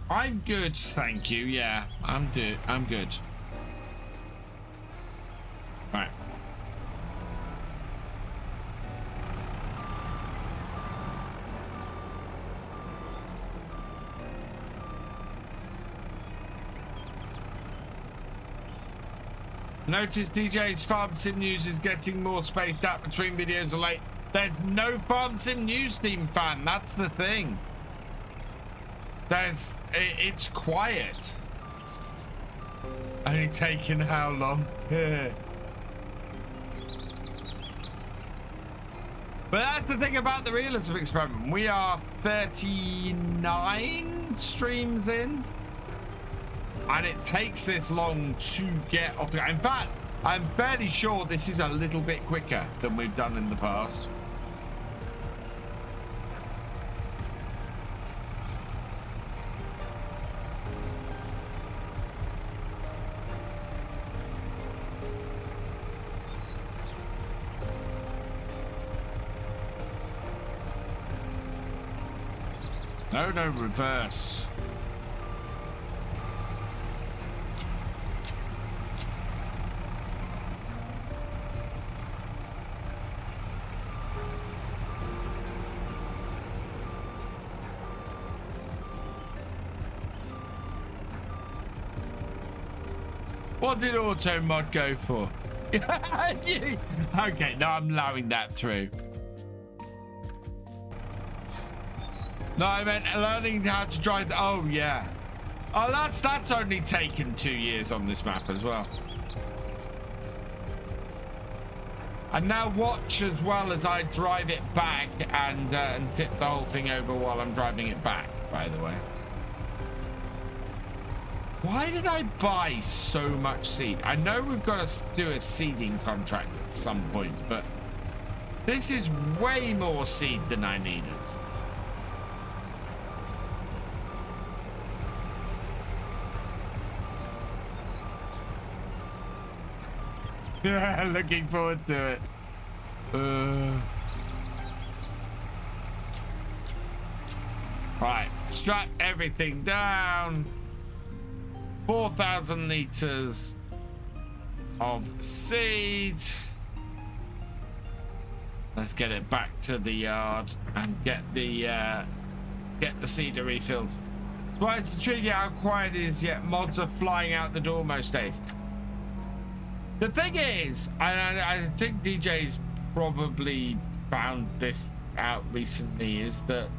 I'm good, thank you. Yeah, I'm good. I'm good. Right. Notice DJ's Farm Sim News is getting more spaced out between videos are late. There's no Farm Sim News team fan. That's the thing. It's quiet. Only taking how long? But that's the thing about the Realism experiment. We are 39 streams in. And it takes this long to get off the ground. In fact, I'm fairly sure this is a little bit quicker than we've done in the past. No, reverse. What did auto mod go for? Okay, no, I'm allowing that through. No, I meant learning how to drive. Oh, yeah. Oh, that's only taken 2 years on this map as well. And now watch as well as I drive it back and tip the whole thing over while I'm driving it back, by the way. Why did I buy so much seed? I know we've got to do a seeding contract at some point, but this is way more seed than I needed. Yeah, looking forward to it. Right, strap everything down. 4,000 liters of seed. Let's get it back to the yard and get the seeder refilled. That's why it's intriguing how quiet it is, yet mods are flying out the door most days. The thing is, I think DJ's probably found this out recently, is that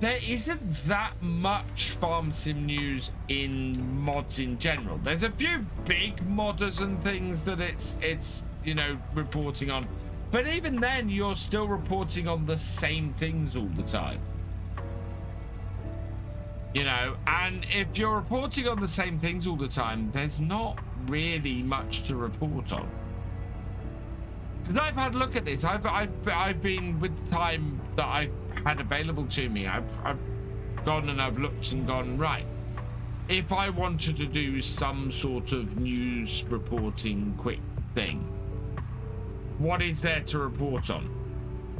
there isn't that much farm sim news in mods in general. There's a few big modders and things that it's you know, reporting on, but even then you're still reporting on the same things all the time, you know. And if you're reporting on the same things all the time, there's not really much to report on. Because I've had a look at this. I've been, with the time that I've had available to me, I've gone and I've looked and gone, right, if I wanted to do some sort of news reporting quick thing, what is there to report on?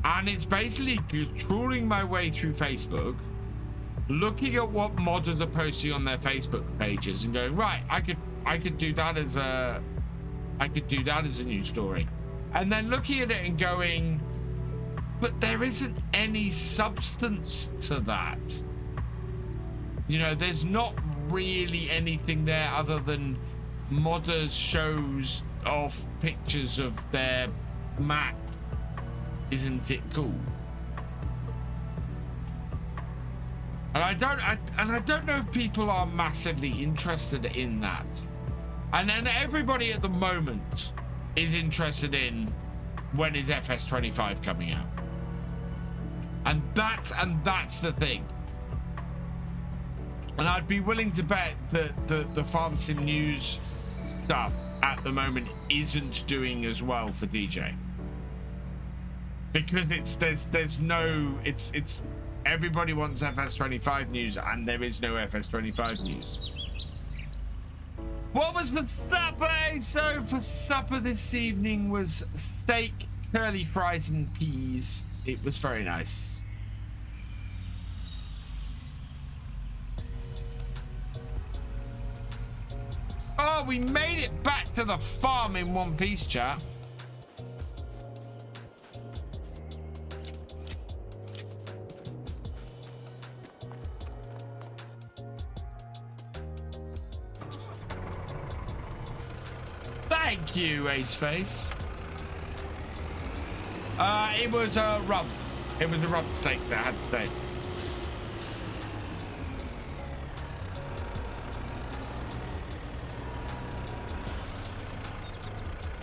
And it's basically trawling my way through Facebook, looking at what modders are posting on their Facebook pages and going, right, I could do that as a news story. And then looking at it and going, but there isn't any substance to that. You know, there's not really anything there other than modders shows off pictures of their map. Isn't it cool? And I don't know if people are massively interested in that. And then everybody at the moment is interested in, when is FS25 coming out? And that's the thing. And I'd be willing to bet that the farm sim news stuff at the moment isn't doing as well for DJ, because it's everybody wants FS25 news and there is no FS25 news. What was for supper? So for supper this evening was steak, curly fries and peas. It was very nice. Oh, we made it back to the farm in one piece, chat. Thank you, Ace Face. It was a rub. It was a rub steak that had steak.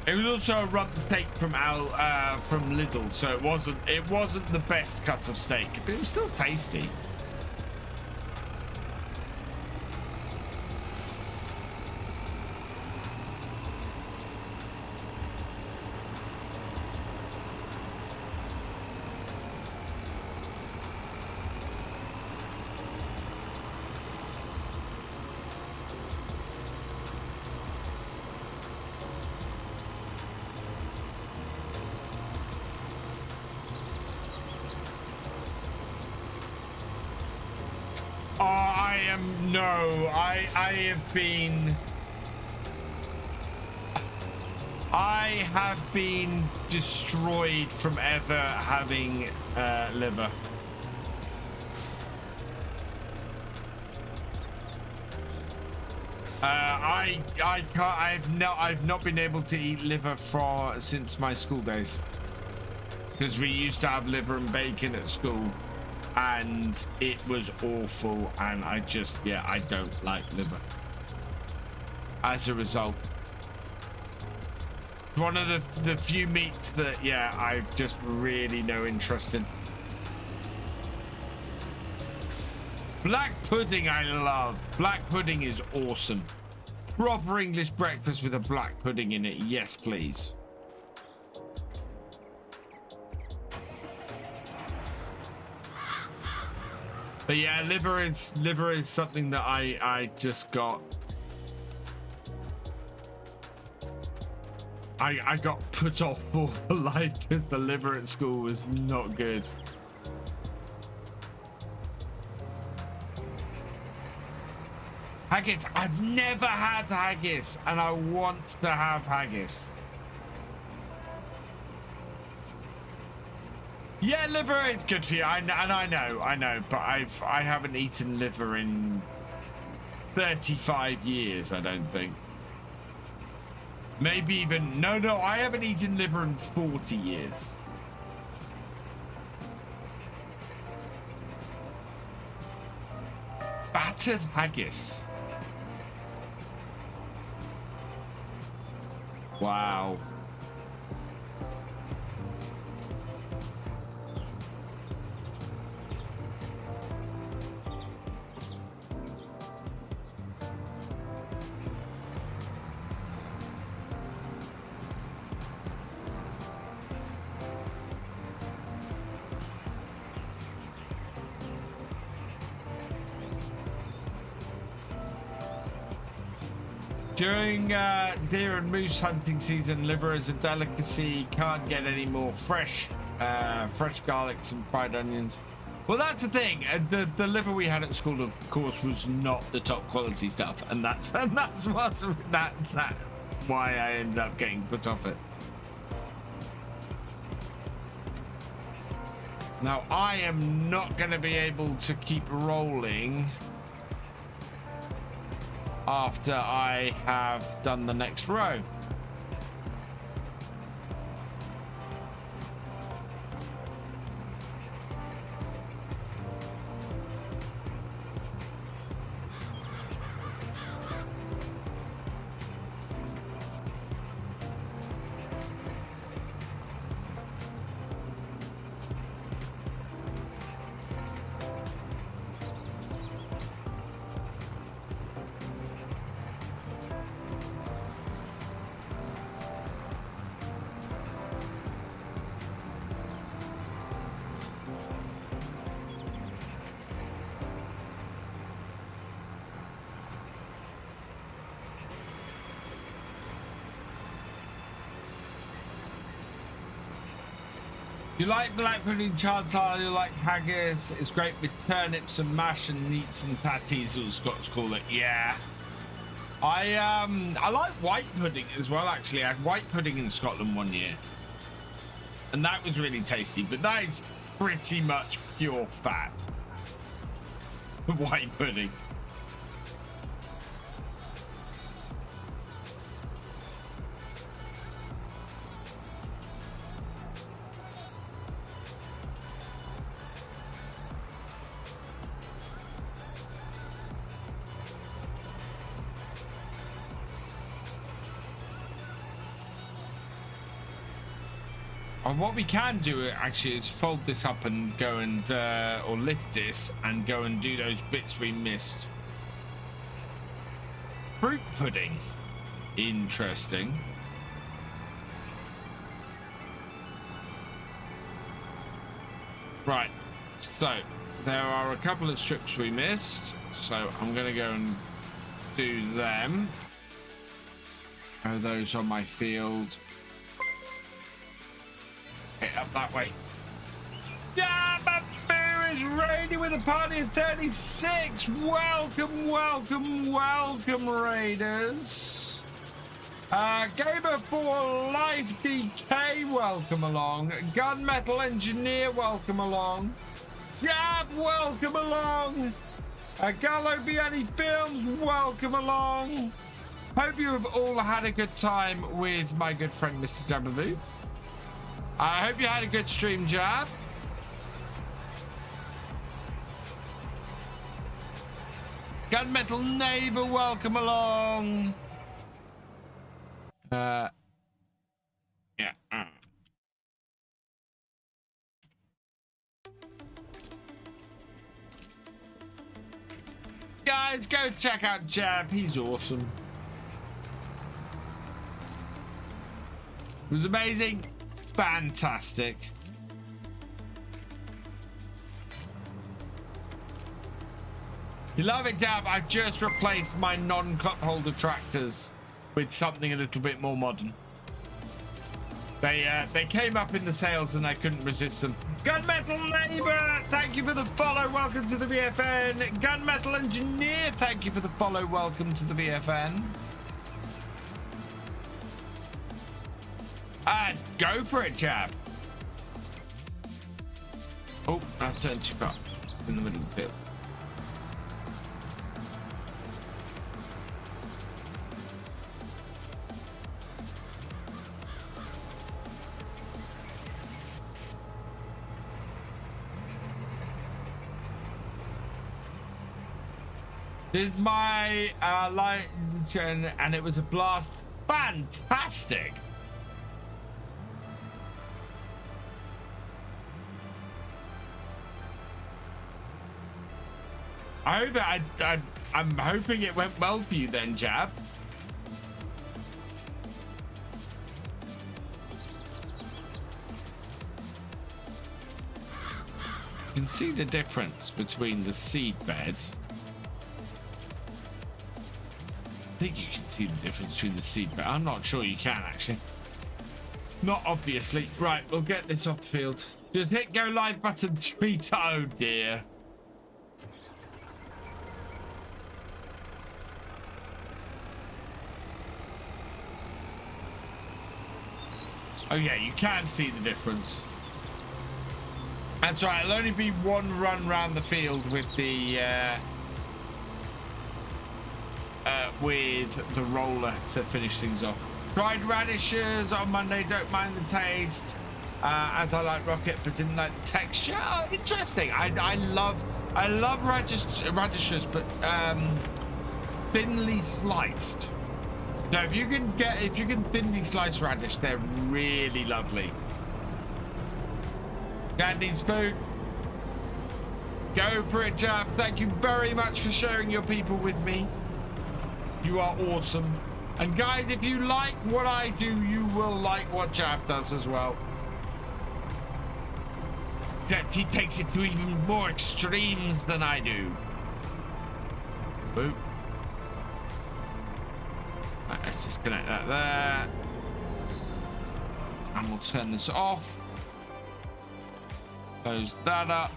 It was also a rub steak from Lidl, so it wasn't the best cut of steak, but it was still tasty. I have been destroyed from ever having liver. I've not been able to eat liver since my school days, because we used to have liver and bacon at school. and it was awful, and I just, yeah, I don't like liver. As a result, one of the few meats that, yeah, I've just really no interest in. Black pudding I love. Black pudding is awesome. Proper English breakfast with a black pudding in it. Yes, please. But yeah, liver is something that I just got. I got put off for life because the liver at school was not good. Haggis. I've never had haggis, and I want to have haggis. Yeah, liver is good for you. I know, but I haven't eaten liver in 35 years, I don't think. Maybe even no, I haven't eaten liver in 40 years. Battered haggis. Wow. During deer and moose hunting season, liver is a delicacy. Can't get any more fresh garlics and fried onions. Well, that's the thing. The liver we had at school, of course, was not the top quality stuff, and that's why I ended up getting put off it. Now, I am not going to be able to keep rolling after I have done the next row. You like black pudding, Chancellor? You like haggis? It's great with turnips and mash and neeps and tatties, as Scots call it. Yeah. I like white pudding as well, actually. I had white pudding in Scotland one year, and that was really tasty, but that is pretty much pure fat. White pudding. And what we can do actually is fold this up and go and or lift this and go and do those bits we missed. Fruit pudding. Interesting. Right, so there are a couple of strips we missed, so I'm gonna go and do them. Oh, those on my field. Up that way. Yeah, but beer is ready with a party of 36. Welcome, welcome, welcome, Raiders. Gamer for Life DK, welcome along. Gunmetal Engineer, welcome along. Jab, welcome along. Gallo Biani Films, welcome along. Hope you have all had a good time with my good friend Mr. Jababoo. I hope you had a good stream, Jab. Gunmetal neighbor, welcome along. Yeah. Guys, go check out Jab. He's awesome. It was amazing. Fantastic. You love it, Jab. I've just replaced my non-cup holder tractors with something a little bit more modern. They came up in the sales and I couldn't resist them. Gunmetal Neighbor, thank you for the follow. Welcome to the VFN. Gunmetal Engineer, thank you for the follow. Welcome to the VFN. Go for it, Jab. Oh, I've turned too far in the middle of the field. Did my light and it was a blast. Fantastic. I'm hoping it went well for you then, Jab. You can see the difference between the seed beds. I think you can see the difference between the seed bed. I'm not sure you can actually. Not obviously. Right, we'll get this off the field. Just hit go live button 3 times. Oh dear. Oh yeah, you can see the difference. That's right, it'll only be one run round the field with the roller to finish things off. Tried radishes on Monday, don't mind the taste. As I like rocket but didn't like the texture. Oh, interesting. I love radishes, but thinly sliced. No, if you can thinly slice radish, they're really lovely. Candy's food. Go for it, Jab. Thank you very much for sharing your people with me. You are awesome. And guys, if you like what I do, you will like what Jab does as well. Except he takes it to even more extremes than I do. Boop. Right, let's disconnect that there. And we'll turn this off. Close that up.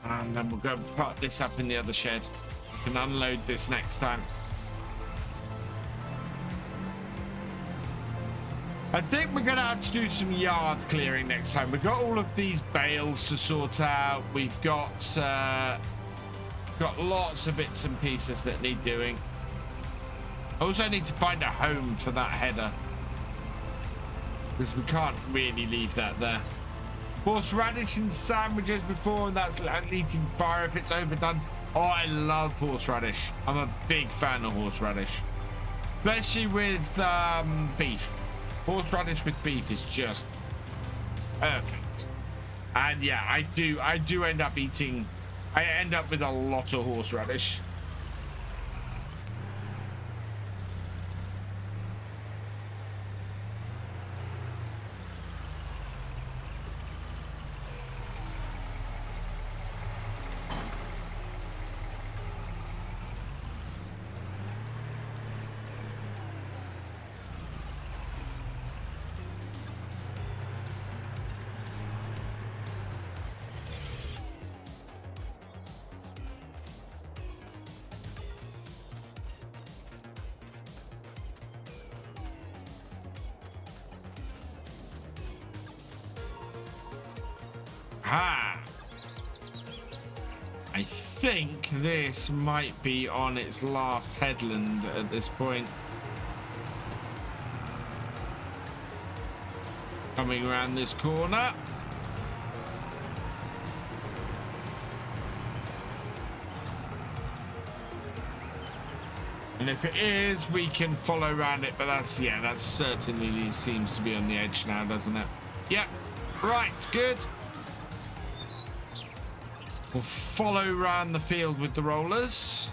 And then we'll go and put this up in the other shed. We can unload this next time. I think we're gonna have to do some yard clearing next time. We've got all of these bales to sort out. We've got lots of bits and pieces that need doing. I also need to find a home for that header, because we can't really leave that there. Horseradish and sandwiches before, and that's eating fire if it's overdone. Oh, I love horseradish. I'm a big fan of horseradish, especially with beef. Horseradish with beef is just perfect. And yeah, I do end up eating. I end up with a lot of horseradish. I think this might be on its last headland at this point. Coming around this corner. And if it is, we can follow around it. But that's, yeah, that certainly seems to be on the edge now, doesn't it? Yep. Right, good. We'll follow around the field with the rollers.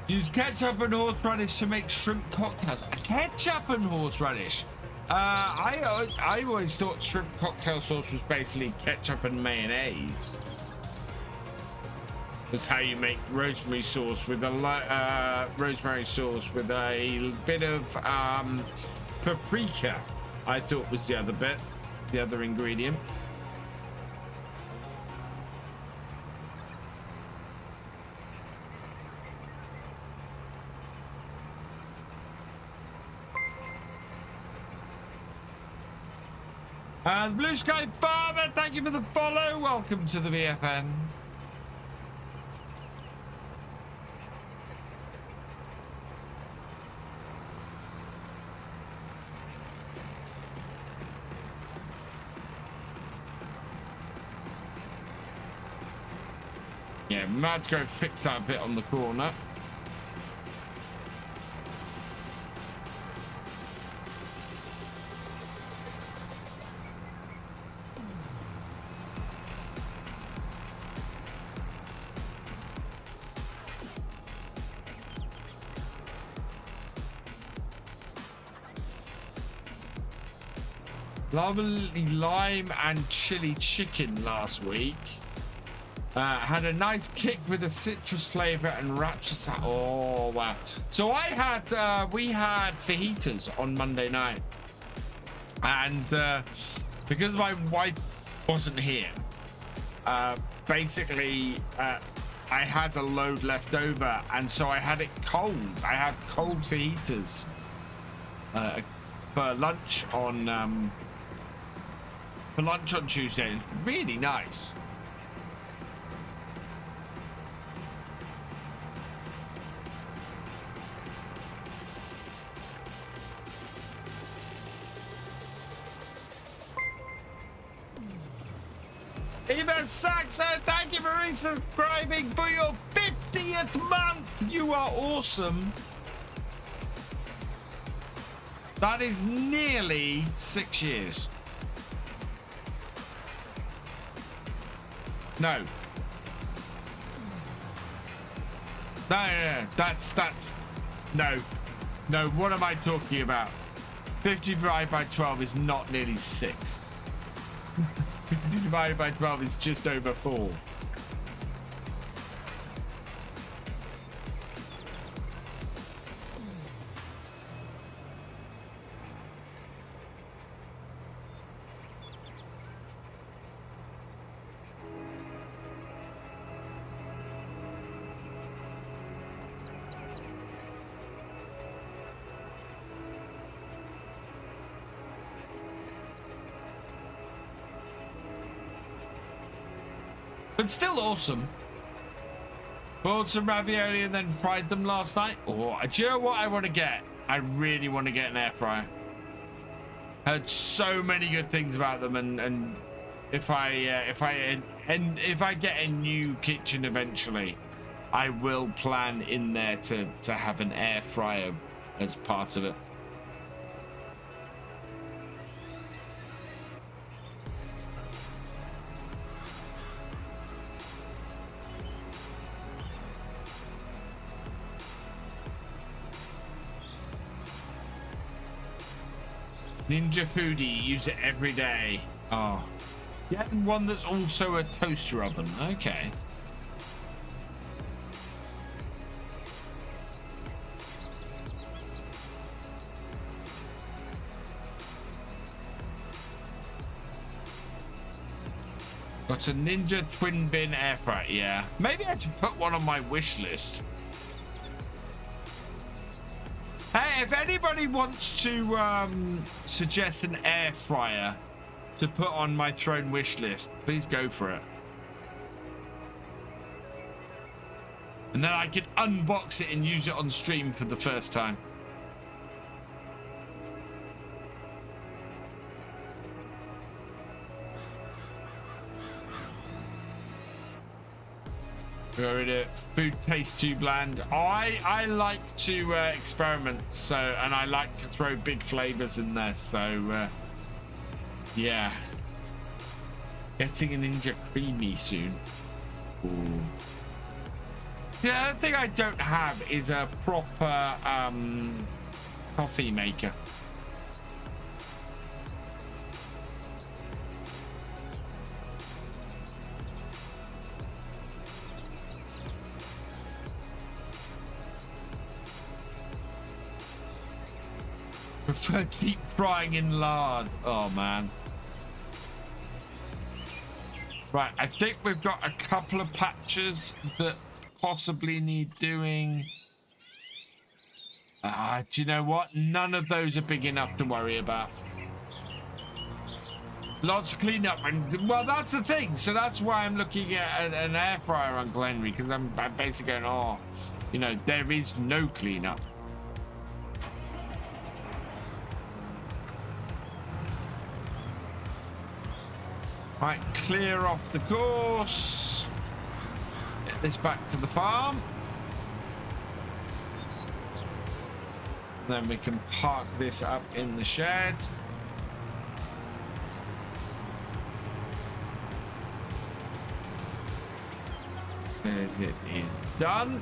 Use ketchup and horseradish to make shrimp cocktails. Ketchup and horseradish. I always thought shrimp cocktail sauce was basically ketchup and mayonnaise. That's how you make rosemary sauce with a bit of paprika. I thought was the other bit, the other ingredient. And Blue Sky Farmer, thank you for the follow. Welcome to the VFN. Yeah, Mad's go fix that bit on the corner. Lovely lime and chili chicken last week. Had a nice kick with a citrus flavor and rapture. Oh wow! So I had we had fajitas on Monday night, and because my wife wasn't here, basically I had a load left over, and so I had it cold. I had cold fajitas for lunch on. For lunch on Tuesday. It's really nice. Eva Saxo, thank you for resubscribing for your 50th month. You are awesome. That is nearly 6 years. No. No, that's no, what am I talking about? 50 divided by 12 is not nearly 6. 50 divided by 12 is just over 4. But still awesome. Boiled some ravioli and then fried them last night. Oh, do you know what I want to get? I really want to get an air fryer. Heard so many good things about them, and if I get a new kitchen eventually, I will plan in there to have an air fryer as part of it. Ninja Foodie, use it every day. Oh, yeah, and one that's also a toaster oven. Okay. Got a Ninja twin bin air fryer. Yeah, maybe I should put one on my wish list. Hey, if anybody wants to suggest an air fryer to put on my throne wish list, please go for it. And then I could unbox it and use it on stream for the first time. Food tastes too bland. I like to experiment, and I like to throw big flavors in there. So yeah, getting a Ninja Creamy soon. Ooh. The other thing I don't have is a proper coffee maker. Prefer deep frying in lard. Oh man. Right, I think we've got a couple of patches that possibly need doing. Do you know what? None of those are big enough to worry about. Lots of cleanup, and well, that's the thing. So that's why I'm looking at an air fryer, Uncle Henry, because I'm basically going, oh, you know, there is no cleanup. Right, clear off the course. Get this back to the farm. Then we can park this up in the shed. As it is done.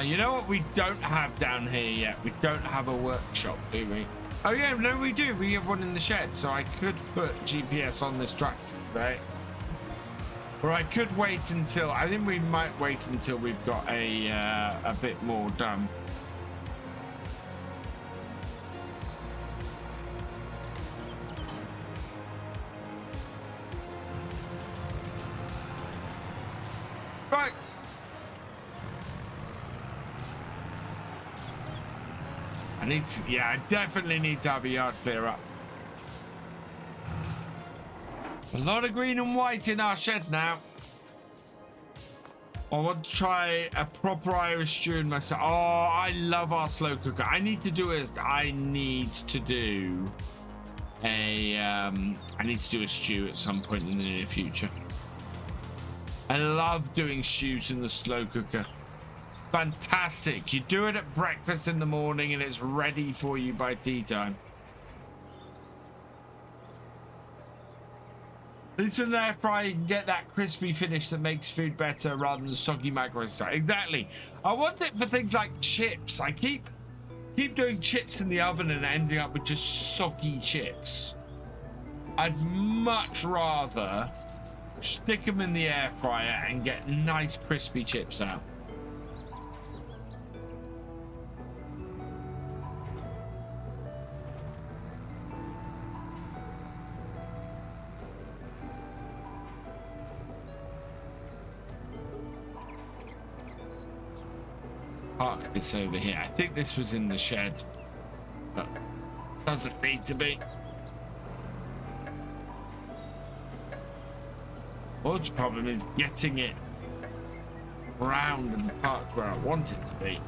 You know what we don't have down here yet? We don't have a workshop, do we? Oh yeah, no we do. We have one in the shed, so I could put GPS on this tractor today. Or I could wait until, I think we might wait until we've got a bit more done. Right. I need to, yeah, I definitely need to have a yard clear up. A lot of green and white in our shed now. I want to try a proper Irish stew in myself. Oh, I love our slow cooker. I need to do a stew at some point in the near future. I love doing stews in the slow cooker. Fantastic. You do it at breakfast in the morning and it's ready for you by tea time. At least with an air fryer, you can get that crispy finish that makes food better rather than soggy macros. Exactly. I want it for things like chips. I keep doing chips in the oven and ending up with just soggy chips. I'd much rather stick them in the air fryer and get nice crispy chips out. Park this over here. I think this was in the shed, but doesn't need to be. Well, the problem is getting it round and parked where I want it to be.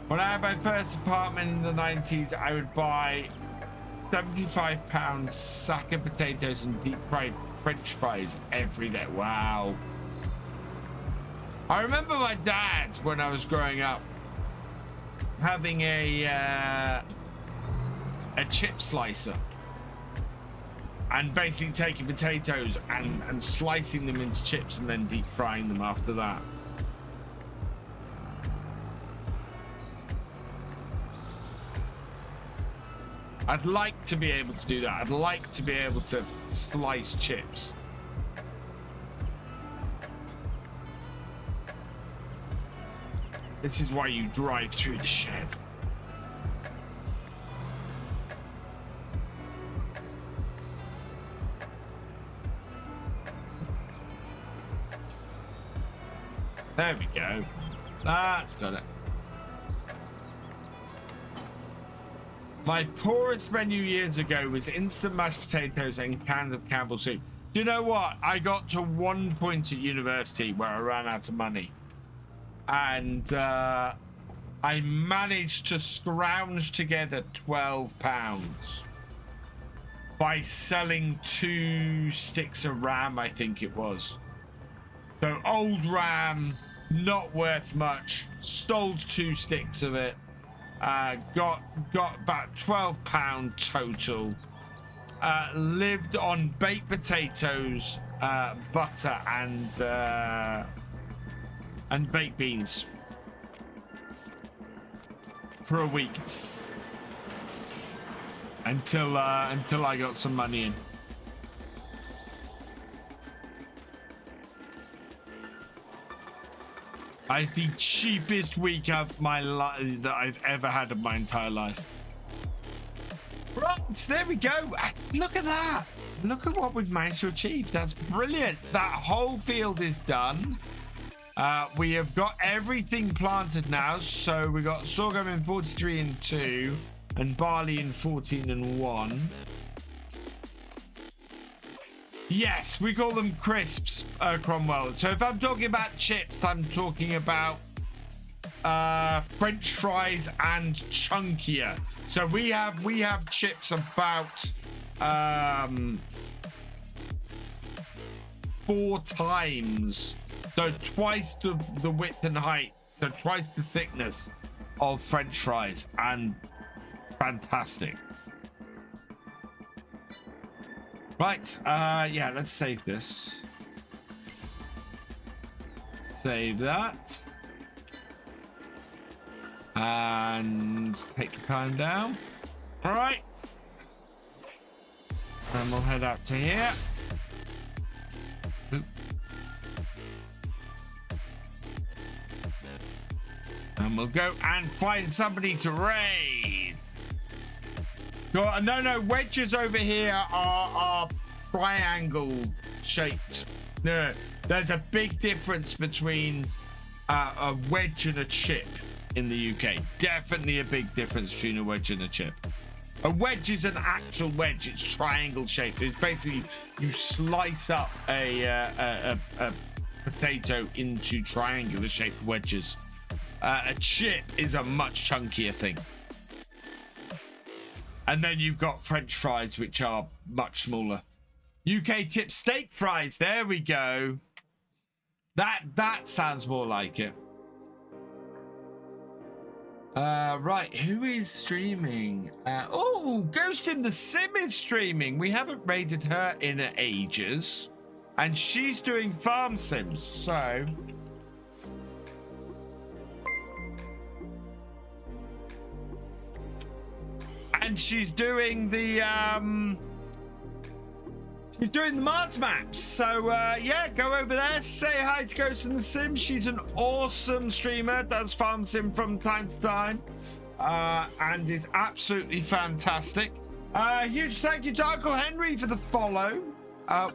When I had my first apartment in the 90s, I would buy 75-pound sack of potatoes and deep fried French fries every day. Wow. I remember my dad, when I was growing up, having a chip slicer and basically taking potatoes and slicing them into chips and then deep frying them after that. I'd like to be able to do that. I'd like to be able to slice chips. This is why you drive through the shed. There we go. That's got it. My poorest menu years ago was instant mashed potatoes and cans of Campbell soup. Do you know what? I got to one point at university where I ran out of money. And I managed to scrounge together £12 by selling 2 sticks of RAM, I think it was. So old RAM, not worth much. Sold 2 sticks of it. Got about £12 total. Lived on baked potatoes, butter, and baked beans for a week until I got some money in. It's the cheapest week of my life that I've ever had in my entire life. Right, there we go. Look at that. Look at what we've managed to achieve. That's brilliant. That whole field is done. We have got everything planted now. So we got sorghum in 43 and 2 and barley in 14 and 1. Yes, we call them crisps, Cromwell. So if I'm talking about chips, I'm talking about French fries and chunkier. So we have chips about 4 times, so twice the width and height, so twice the thickness of French fries, and fantastic. Right, yeah, let's save this. Save that. And take the time down. All right. And we'll head out to here. Oop. And we'll go and find somebody to raid. No, wedges over here are triangle shaped. No, there's a big difference between a wedge and a chip in the UK. Definitely a big difference between a wedge and a chip. A wedge is an actual wedge. It's triangle shaped. It's basically you slice up a potato into triangular shaped wedges. A chip is a much chunkier thing. And then you've got French fries, which are much smaller. UK tip steak fries. There we go. That sounds more like it. Right, who is streaming? Oh, Ghost in the Sim is streaming. We haven't raided her in ages. And she's doing farm sims, so... And she's doing the Mars maps. So yeah, go over there, say hi to Ghost in the Sim. She's an awesome streamer, does farm sim from time to time, and is absolutely fantastic. Huge thank you to Uncle Henry for the follow.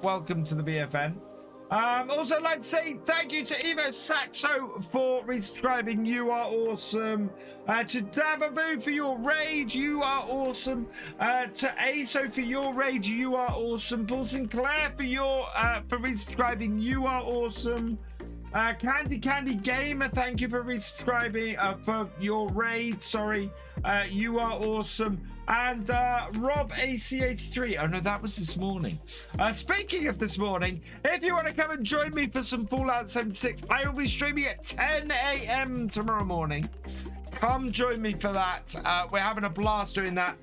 Welcome to the BFN. Also, I'd like to say thank you to Evo Saxo for resubscribing. You are awesome. To Davaboo for your raid. You are awesome. To Aso for your raid. You are awesome. Paul Sinclair for your for resubscribing. You are awesome. Candy Gamer, thank you for resubscribing for your raid. Sorry, you are awesome. And Rob AC83. Oh no, that was this morning. Speaking of this morning, if you want to come and join me for some Fallout 76, I will be streaming at 10 a.m. tomorrow morning. Come join me for that. We're having a blast doing that.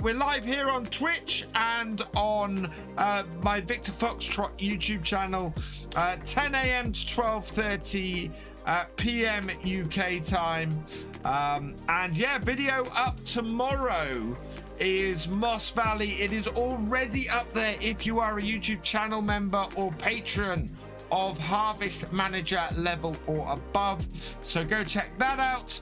We're live here on Twitch and on my Victor Foxtrot YouTube channel, 10 a.m. to 12:30 p.m. UK time. And yeah, video up tomorrow is Moss Valley. It is already up there if you are a YouTube channel member or patron of Harvest Manager level or above. So go check that out.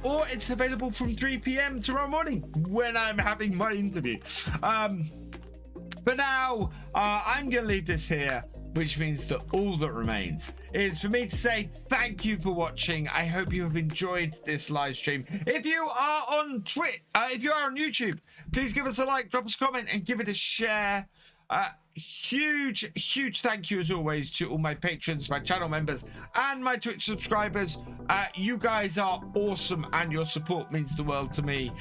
Or it's available from 3 p.m. tomorrow morning when I'm having my interview. But now, I'm going to leave this here. which means that all that remains is for me to say thank you for watching. I hope you have enjoyed this live stream. If you are on if you are on YouTube, please give us a like, drop us a comment, and give it a share. Huge thank you as always to all my patrons, my channel members, and my Twitch subscribers. You guys are awesome, and your support means the world to me.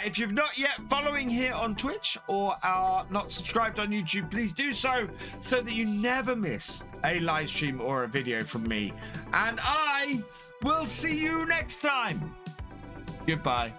If you've not yet following here on Twitch or are not subscribed on YouTube, please do so that you never miss a live stream or a video from me. And I will see you next time. Goodbye.